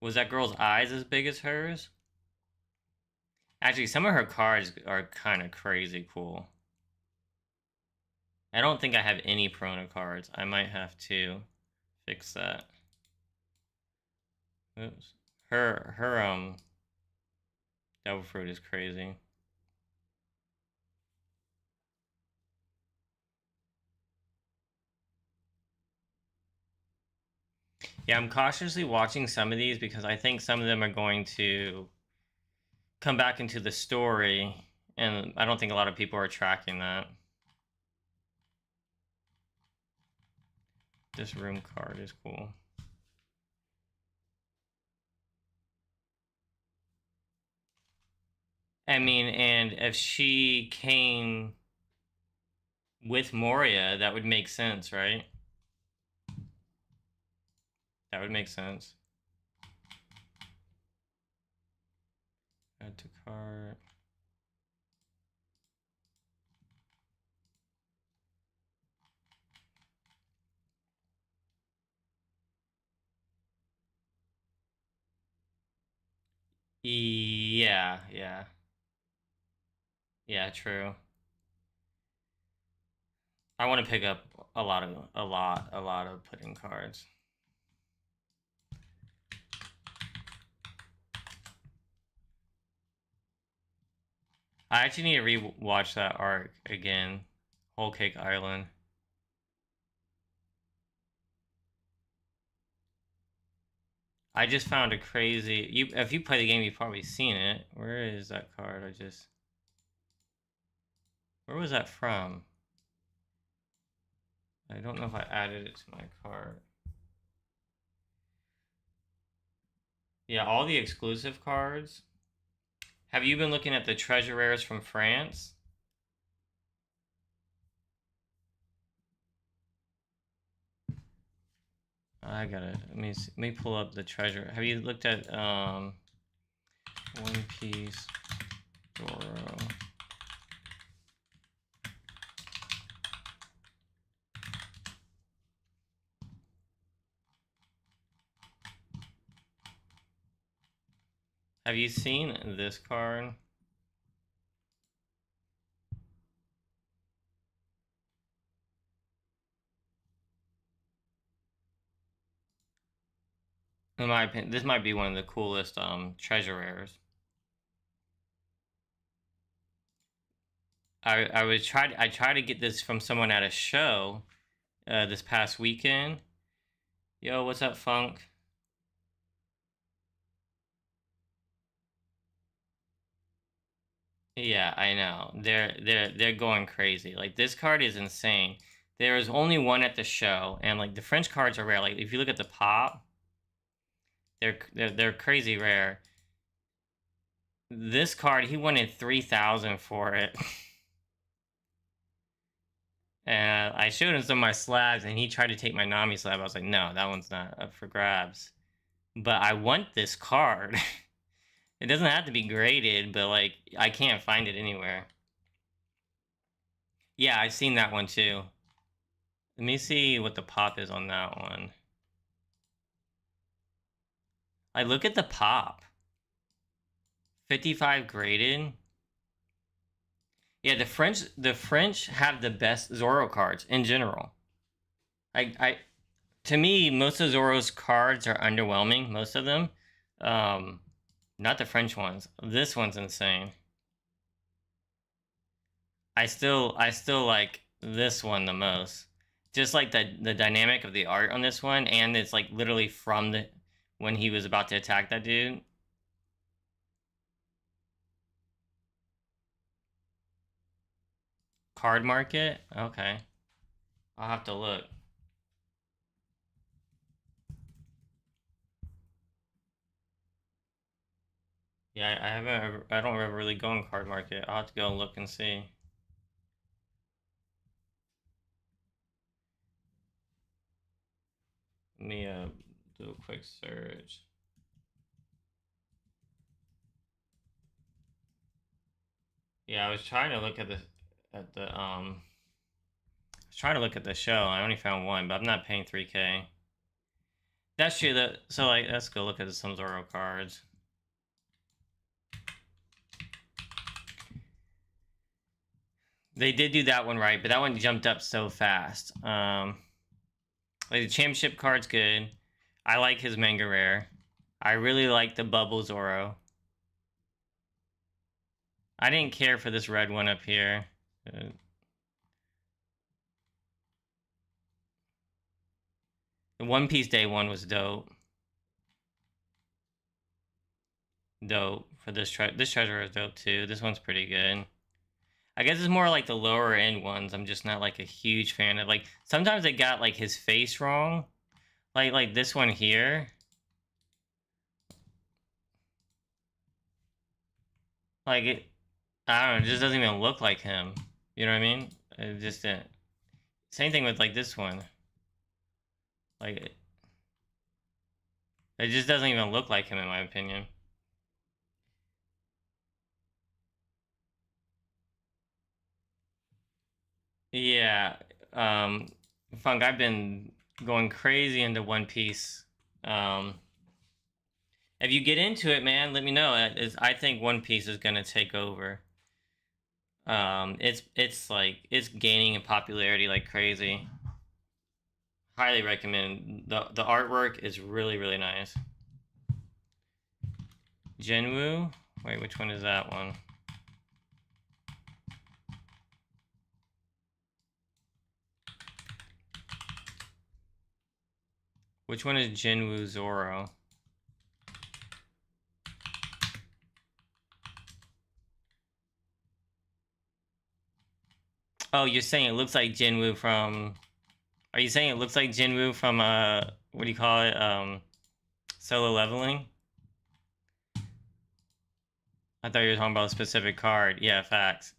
Was that girl's eyes as big as hers? Actually, some of her cards are kind of crazy cool. I don't think I have any Perona cards. I might have to fix that. Oops. Her Devil Fruit is crazy. Yeah, I'm cautiously watching some of these because I think some of them are going to come back into the story, and I don't think a lot of people are tracking that. This room card is cool. I mean, and if she came with Moria, that would make sense, right? That would make sense. Add to cart. Yeah, yeah. Yeah, true. I want to pick up a lot of pudding cards. I actually need to re-watch that arc again. Whole Cake Island. I just found a crazy. If you play the game, you've probably seen it. Where is that card? Where was that from? I don't know if I added it to my card. Yeah, all the exclusive cards. Have you been looking at the treasure rares from France? I gotta let me pull up the treasure. Have you looked at One Piece Zoro? Have you seen this card? In my opinion, this might be one of the coolest treasure rares. I tried to get this from someone at a show this past weekend. Yo, what's up, Funk? Yeah, I know. They're going crazy. Like this card is insane. There is only one at the show, and like the French cards are rare. Like if you look at the pop, they're crazy rare. This card, he wanted 3,000 for it. And I showed him some of my slabs, and he tried to take my Nami slab. I was like, no, that one's not up for grabs. But I want this card. It doesn't have to be graded, but like I can't find it anywhere. Yeah, I've seen that one too. Let me see what the pop is on that one. I look at the pop. 55 graded. Yeah, the French have the best Zoro cards in general. To me, most of Zoro's cards are underwhelming, most of them. Not the French ones. This one's insane. I still like this one the most. Just like the dynamic of the art on this one, and it's like literally from the when he was about to attack that dude. Card market? Okay. I'll have to look. Yeah, I haven't I don't ever really go on card market. I'll have to go and look and see. Let me do a quick search. Yeah, I was trying to look at the I was trying to look at the show. I only found one, but I'm not paying 3K. That's true. So like, let's go look at some Zoro cards. They did do that one right, but that one jumped up so fast. Like the championship card's good. I like his manga rare. I really like the bubble Zoro. I didn't care for this red one up here. The One Piece Day one was dope. Dope for this treasure is dope too. This one's pretty good. I guess it's more like the lower end ones. I'm just not like a huge fan of. Like sometimes they got like his face wrong. Like this one here. Like it, I don't know. It just doesn't even look like him. You know what I mean? It just didn't. Same thing with like this one. Like it just doesn't even look like him in my opinion. Yeah. Funk, I've been going crazy into One Piece. If you get into it, man, let me know. I think One Piece is gonna take over. It's like it's gaining in popularity like crazy. Highly recommend. The artwork is really nice. Jinwoo? Wait, which one is that one? Which one is Jinwoo Zoro? Oh, you're saying it looks like Jinwoo from... Are you saying it looks like Jinwoo from, what do you call it? Solo Leveling? I thought you were talking about a specific card. Yeah, facts.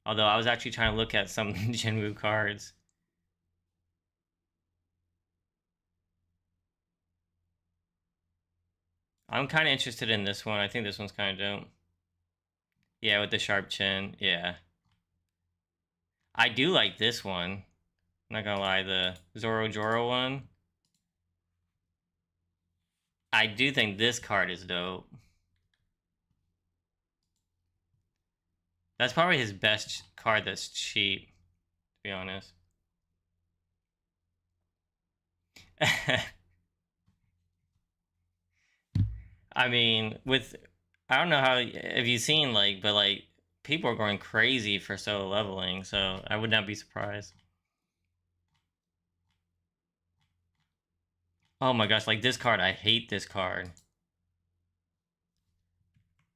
Although I was actually trying to look at some Jinwoo cards. I'm kind of interested in this one. I think this one's kind of dope. Yeah, with the sharp chin. Yeah. I do like this one. I'm not gonna lie, the Zoro Joro one. I do think this card is dope. That's probably his best card that's cheap, to be honest. I mean, I don't know how have you seen but people are going crazy for solo leveling, so I would not be surprised. Oh my gosh, like this card, I hate this card.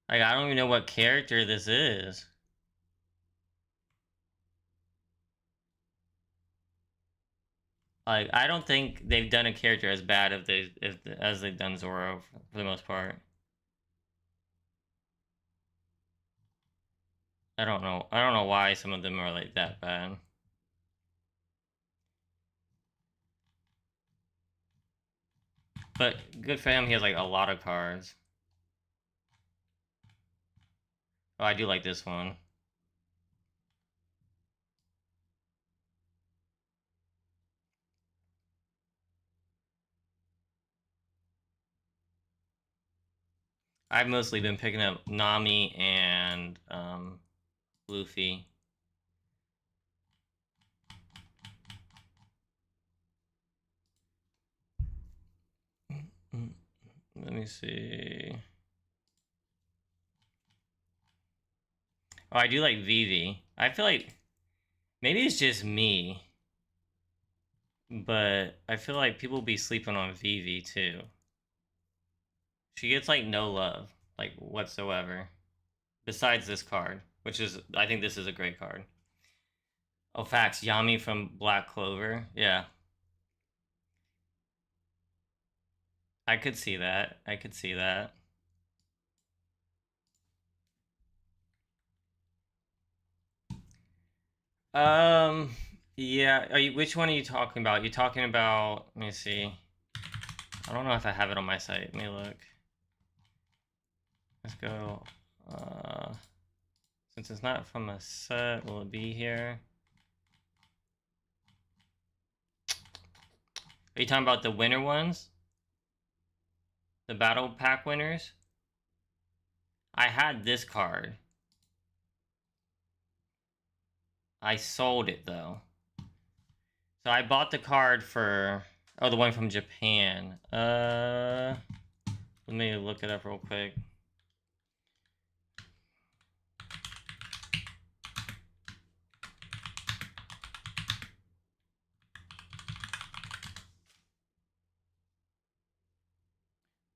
Like I don't even know what character this is. Like I don't think they've done a character as bad as they've done Zoro for the most part. I don't know. I don't know why some of them are like that bad. But good for him, he has like a lot of cards. Oh, I do like this one. I've mostly been picking up Nami and Luffy. Let me see. Oh, I do like Vivi. I feel like maybe it's just me, but I feel like people be sleeping on Vivi too. She gets like no love, like whatsoever, besides this card, which is I think this is a great card. Oh, facts. Yami from Black Clover. Yeah, I could see that. I could see that. Um, yeah. Which one are you talking about? You talking about? Let me see. I don't know if I have it on my site. Let me look. Let's go. Since it's not from a set, will it be here? Are you talking about the winner ones? The battle pack winners? I had this card. I sold it though. So I bought the card for the one from Japan. Let me look it up real quick.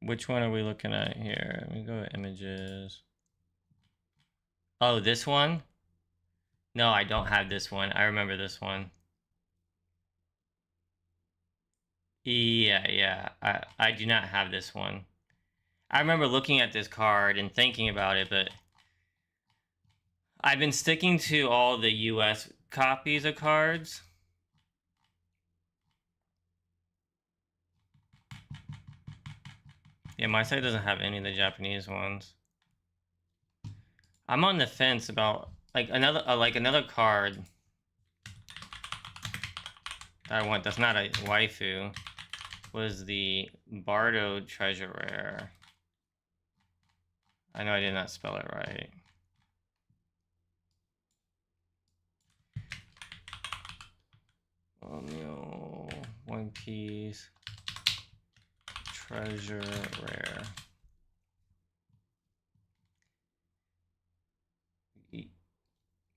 Which one are we looking at here? Let me go to images. Oh, this one? No, I don't have this one. I remember this one. Yeah. I do not have this one. I remember looking at this card and thinking about it, but I've been sticking to all the US copies of cards. Yeah, my site doesn't have any of the Japanese ones. I'm on the fence about another card that I want that's not a waifu was the Bardo Treasure Rare. I know I did not spell it right. Oh no, One Piece Treasure Rare.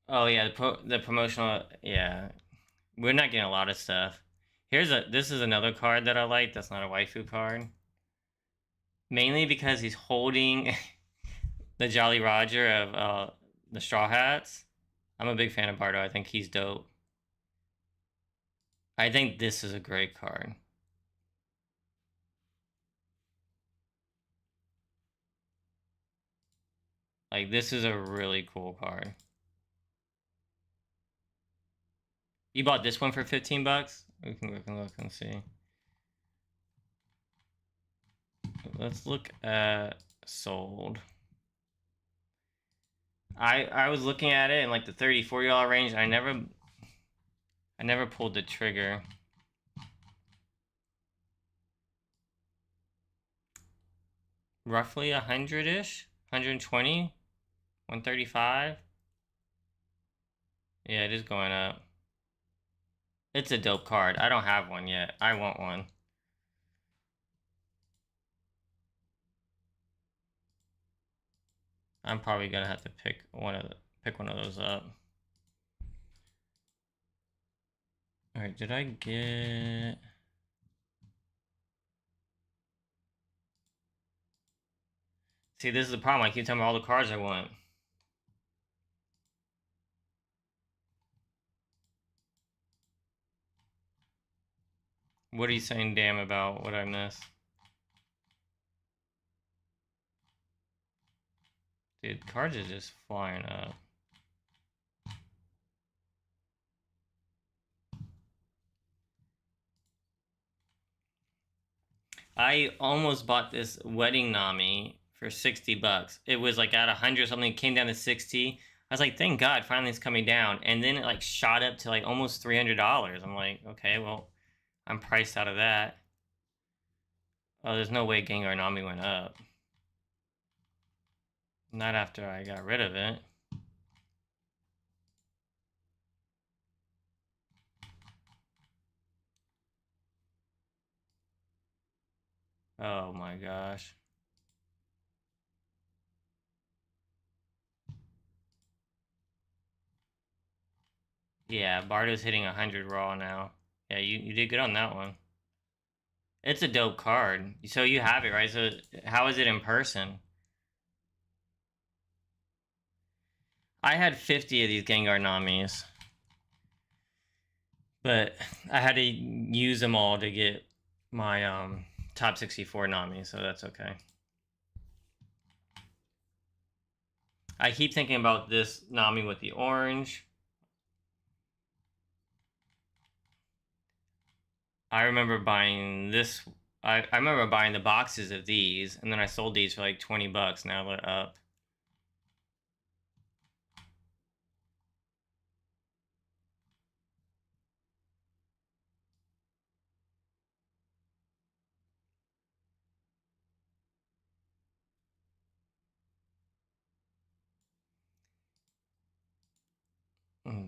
Oh yeah, the promotional. Yeah, we're not getting a lot of stuff. This is another card that I like. That's not a waifu card. Mainly because he's holding the Jolly Roger of the Straw Hats. I'm a big fan of Bardo. I think he's dope. I think this is a great card. Like this is a really cool card. You bought this one for 15 bucks? We can look and see. Let's look at sold. I was looking at it in like the $30-$40 range. I never pulled the trigger. Roughly 100-ish, 120, 135. Yeah, it is going up. It's a dope card. I don't have one yet. I want one. I'm probably gonna have to pick one of those up. All right, did I get? See, this is the problem. I keep telling me all the cards I want. What are you saying, damn, about what I missed? Dude, cards are just flying up. I almost bought this wedding Nami for 60 bucks. It was like at 100 something, it came down to 60. I was like, thank God, finally it's coming down. And then it like shot up to like almost $300. I'm like, okay, well, I'm priced out of that. Oh, there's no way Gengar Nami went up. Not after I got rid of it. Oh my gosh. Yeah, Bardo's hitting 100 raw now. Yeah, you did good on that one. It's a dope card. So you have it, right? So how is it in person? I had 50 of these Gengar Namis. But I had to use them all to get my top 64 Nami, so that's okay. I keep thinking about this Nami with the orange. I remember buying this. I remember buying the boxes of these, and then I sold these for like 20 bucks. Now they're up.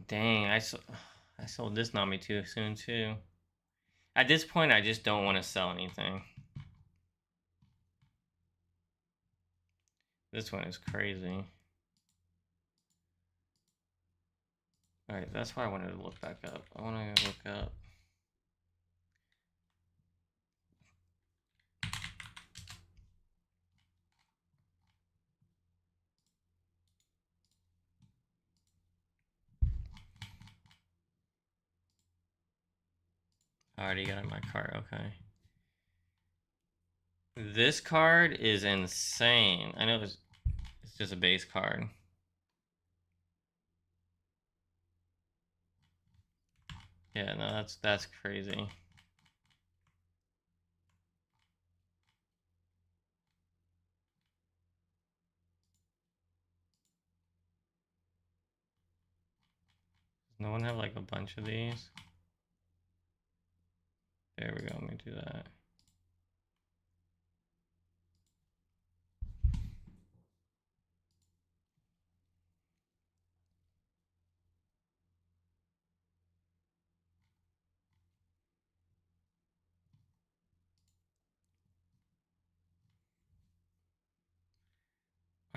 Dang, I sold this Nami too soon too. At this point, I just don't want to sell anything. This one is crazy. Alright, that's why I wanted to look back up. I want to look up. I already got in my cart, okay. This card is insane. I know it's just a base card. Yeah, no, that's crazy. Does no one have like a bunch of these? There we go, let me do that.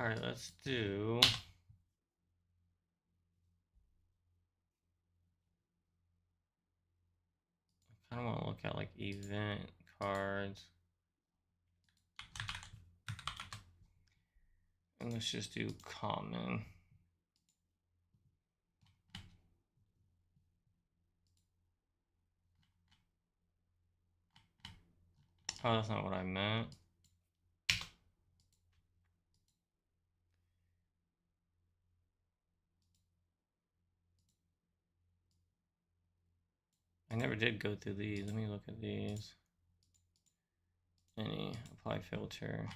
Alright, let's do... I kind of want to look at like event cards. And let's just do common. Oh, that's not what I meant. I never did go through these. Let me look at these. any. Apply filter.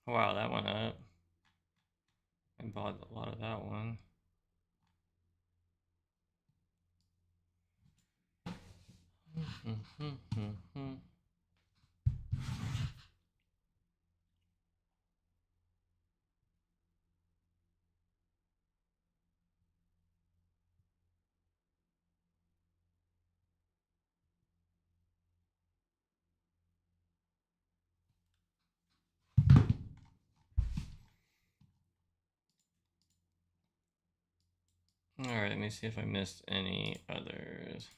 Wow, that went up. I bought a lot of that one. Alright, let me see if I missed any others.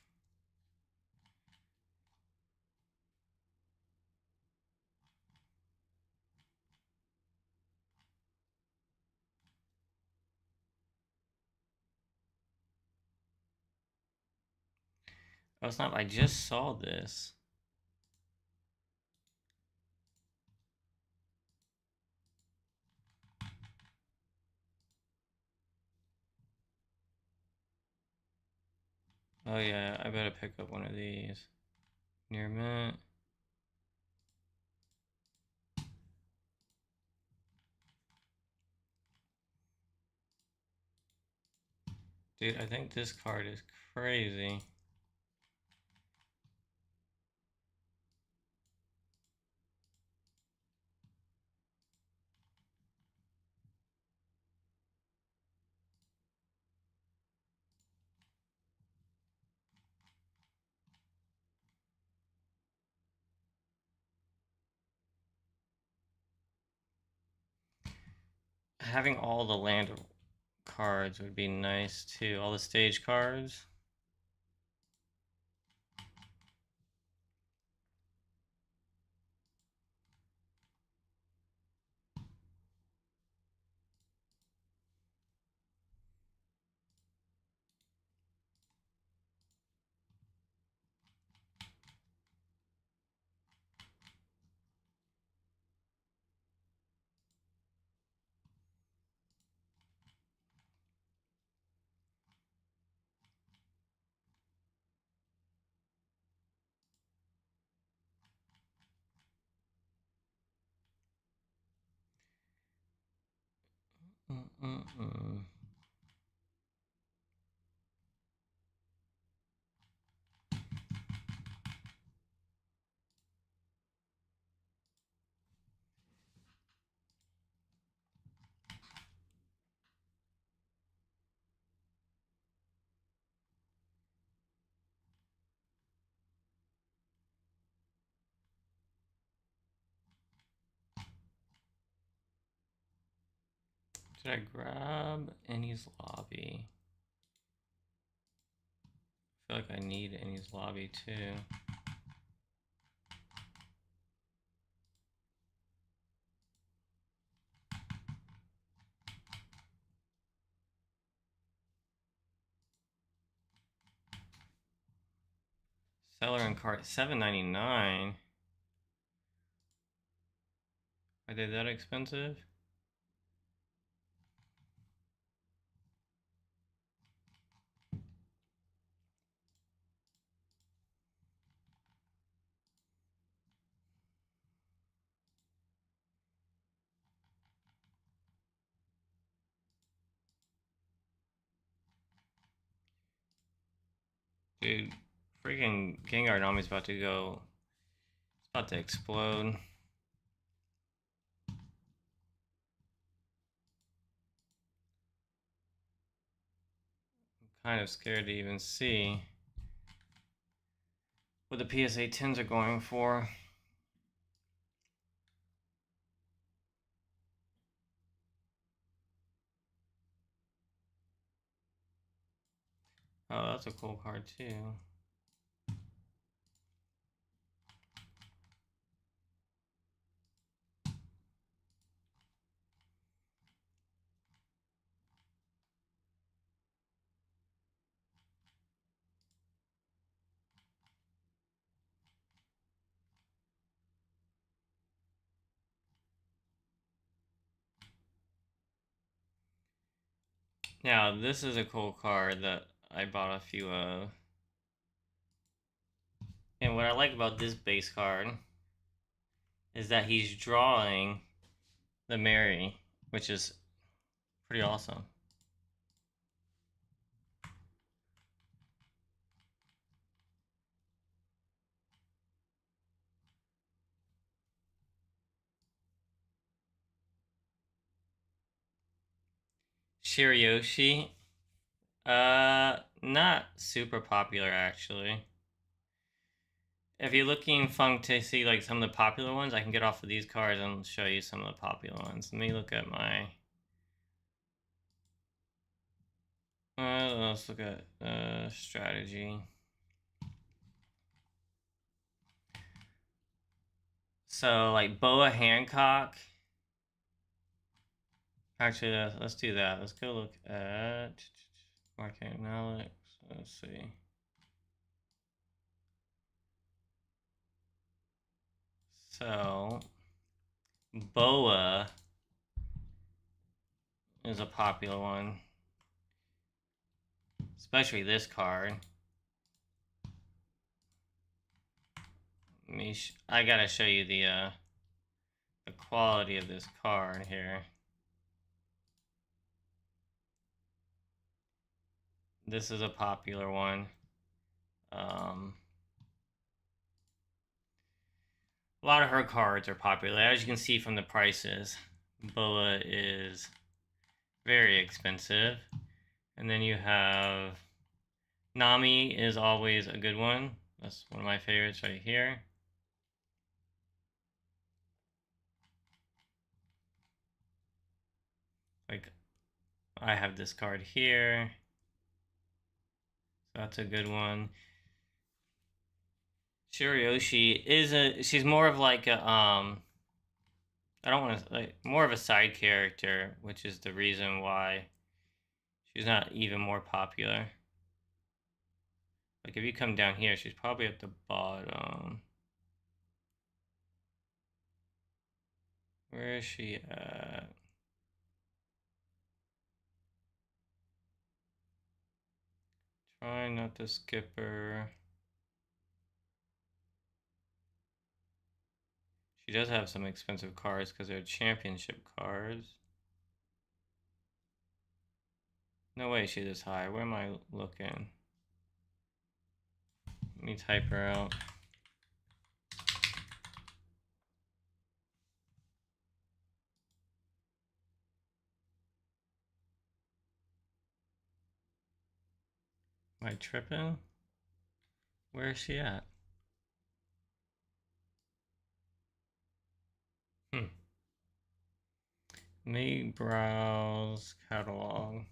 Oh, it's not. I just saw this. Oh yeah, I better pick up one of these. Near mint. Dude, I think this card is crazy. Having all the land cards would be nice too. All the stage cards. Mm-mm-mm. Did I grab Annie's Lobby? I feel like I need Annie's Lobby too. Seller and cart $7.99. Are they that expensive? Dude, freaking Gengar Nami's about to go. It's about to explode. kind of scared to even see what the PSA 10s are going for. Oh, that's a cool card too. Now, this is a cool card that I bought a few of. And what I like about this base card is that he's drawing the Mary, which is pretty awesome. Shiryoshi, not super popular actually. If you're looking fun to see like some of the popular ones, I can get off of these cards and show you some of the popular ones. Let me look at my. Let's look at strategy. So like Boa Hancock. Actually, let's do that. Let's go look at Market Alex. Let's see. So Boa is a popular one, especially this card. I gotta show you the quality of this card here. This is a popular one. A lot of her cards are popular. As you can see from the prices, Boa is very expensive. And then you have Nami is always a good one. That's one of my favorites right here. Like, I have this card here. So that's a good one. Shiryoshi she's more of like a I don't want to like more of a side character, which is the reason why she's not even more popular. Like if you come down here, she's probably at the bottom. Where is she at? Trying not to skip her. She does have some expensive cards because they're championship cards. No way she's this high. Where am I looking? Let me type her out. Am I tripping? Where is she at? Let me browse catalog.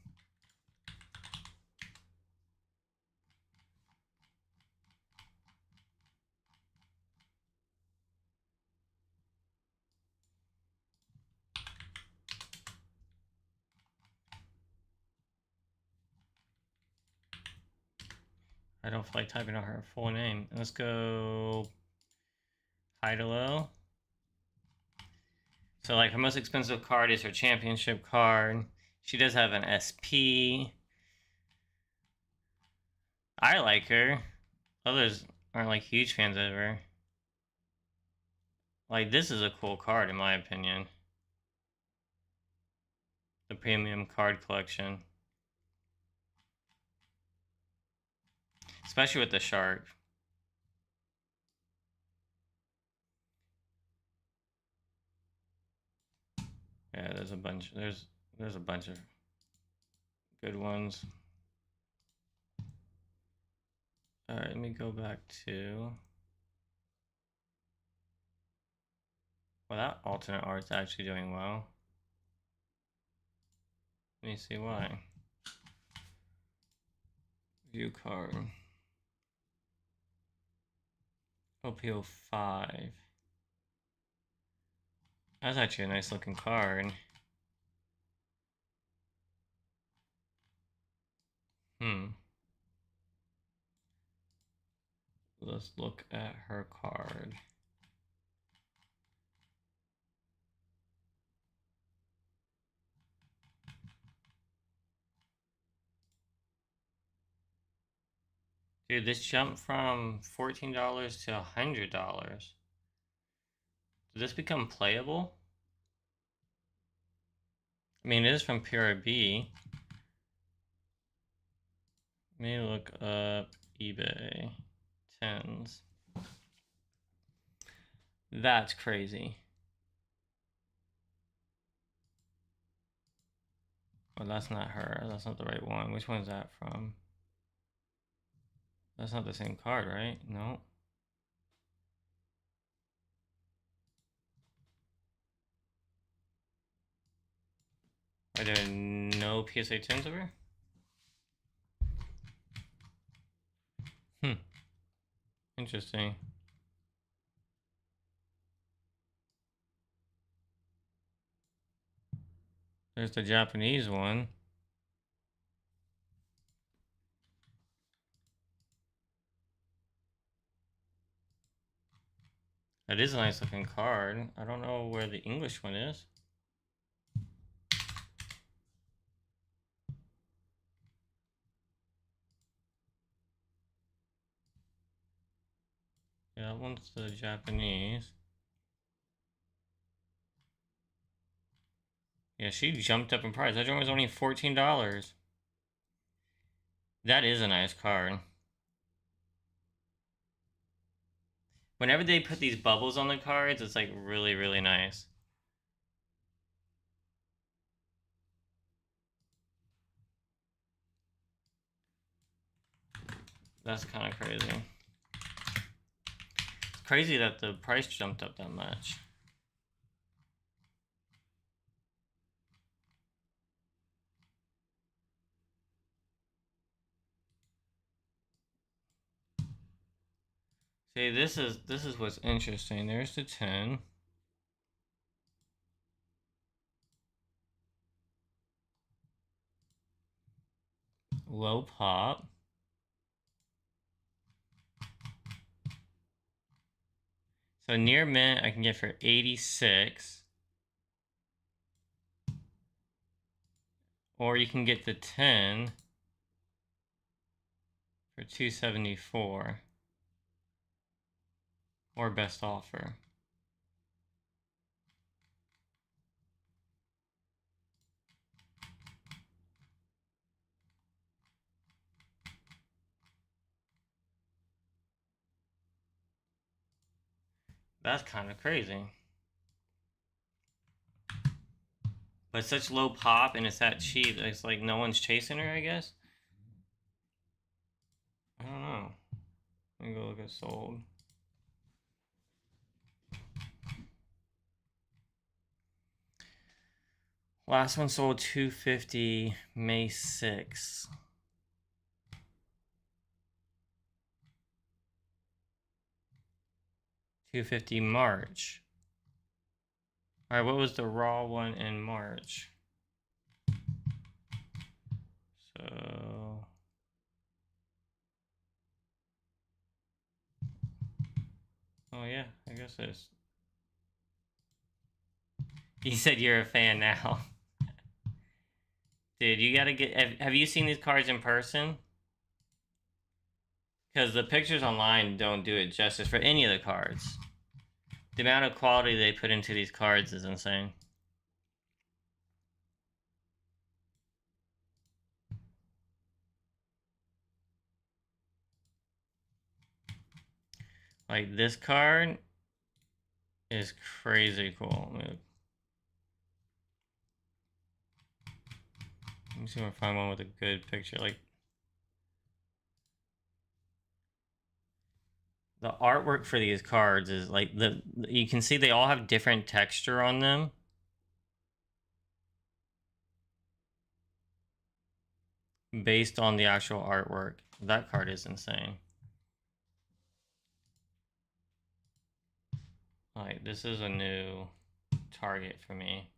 I don't feel like typing out her full name. Let's go high to low. So like her most expensive card is her championship card. She does have an SP. I like her. Others aren't like huge fans of her. Like this is a cool card in my opinion. The premium card collection. Especially with the shark. Yeah, there's a bunch of good ones. Alright, let me go back to... Well, that alternate art's actually doing well. Let me see why. View card. OPO 5. That's actually a nice looking card. Let's look at her card. Dude, this jumped from $14 to $100. Did this become playable? I mean, it is from PRB. Let me look up eBay 10s. That's crazy. Well, that's not her. That's not the right one. Which one's that from? That's not the same card, right? No. Are there no PSA 10s of her? Interesting. There's the Japanese one. That is a nice looking card. I don't know where the English one is. Yeah, that one's the Japanese. Yeah, she jumped up in price. That one was only $14. That is a nice card. Whenever they put these bubbles on the cards, it's like really, really nice. That's kind of crazy. It's crazy that the price jumped up that much. See, this is what's interesting. There's the 10. Low pop. So near mint I can get for 86. Or you can get the 10 for 274. Or best offer. That's kind of crazy. But such low pop and it's that cheap, it's like no one's chasing her, I guess. I don't know. Let me go look at sold. Last one sold 250 May 6th. 250 March. Alright, what was the raw one in March? So... Oh yeah, I guess it's... You said you're a fan now. Dude, you gotta get... Have you seen these cards in person? Because the pictures online don't do it justice for any of the cards. The amount of quality they put into these cards is insane. Like, this card is crazy cool. Let me see if I can find one with a good picture. Like, the artwork for these cards is like you can see they all have different texture on them. Based on the actual artwork. That card is insane. Like, this is a new target for me.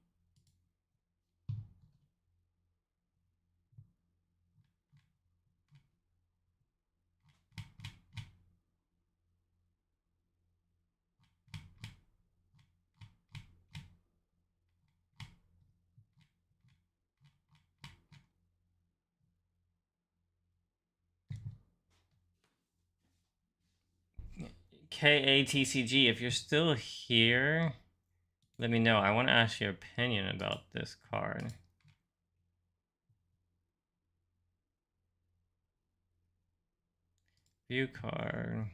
KATCG, if you're still here, let me know. I want to ask your opinion about this card. View card.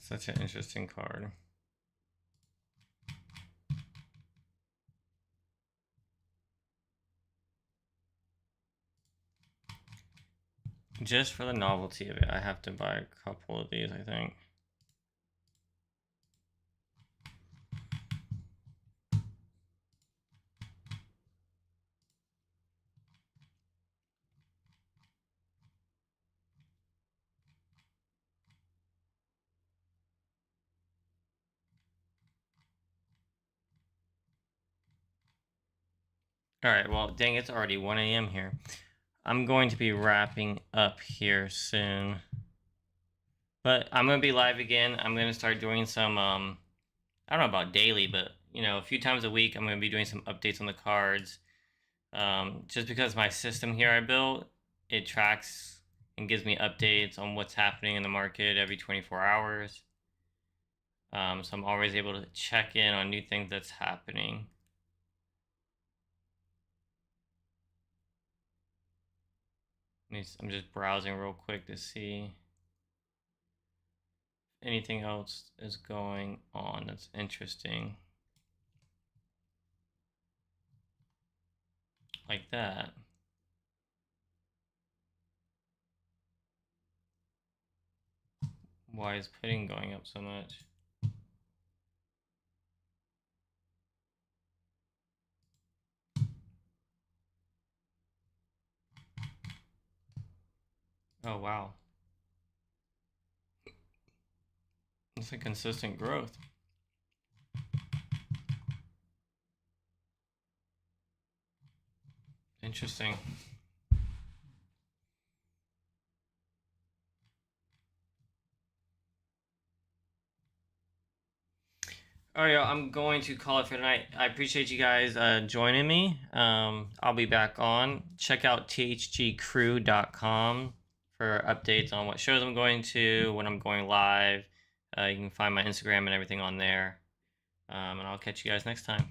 Such an interesting card. Just for the novelty of it, I have to buy a couple of these, I think. All right, well, dang, it's already 1 a.m. here. I'm going to be wrapping up here soon. But I'm going to be live again. I'm going to start doing some, I don't know about daily, but, you know, a few times a week, I'm going to be doing some updates on the cards. Just because my system here I built, it tracks and gives me updates on what's happening in the market every 24 hours. So I'm always able to check in on new things that's happening. I'm just browsing real quick to see if anything else is going on that's interesting. Like that. Why is pudding going up so much? Oh, wow. It's a consistent growth. Interesting. All right, I'm going to call it for tonight. I appreciate you guys joining me. I'll be back on. Check out thgcrew.com for updates on what shows I'm going to, when I'm going live. You can find my Instagram and everything on there. And I'll catch you guys next time.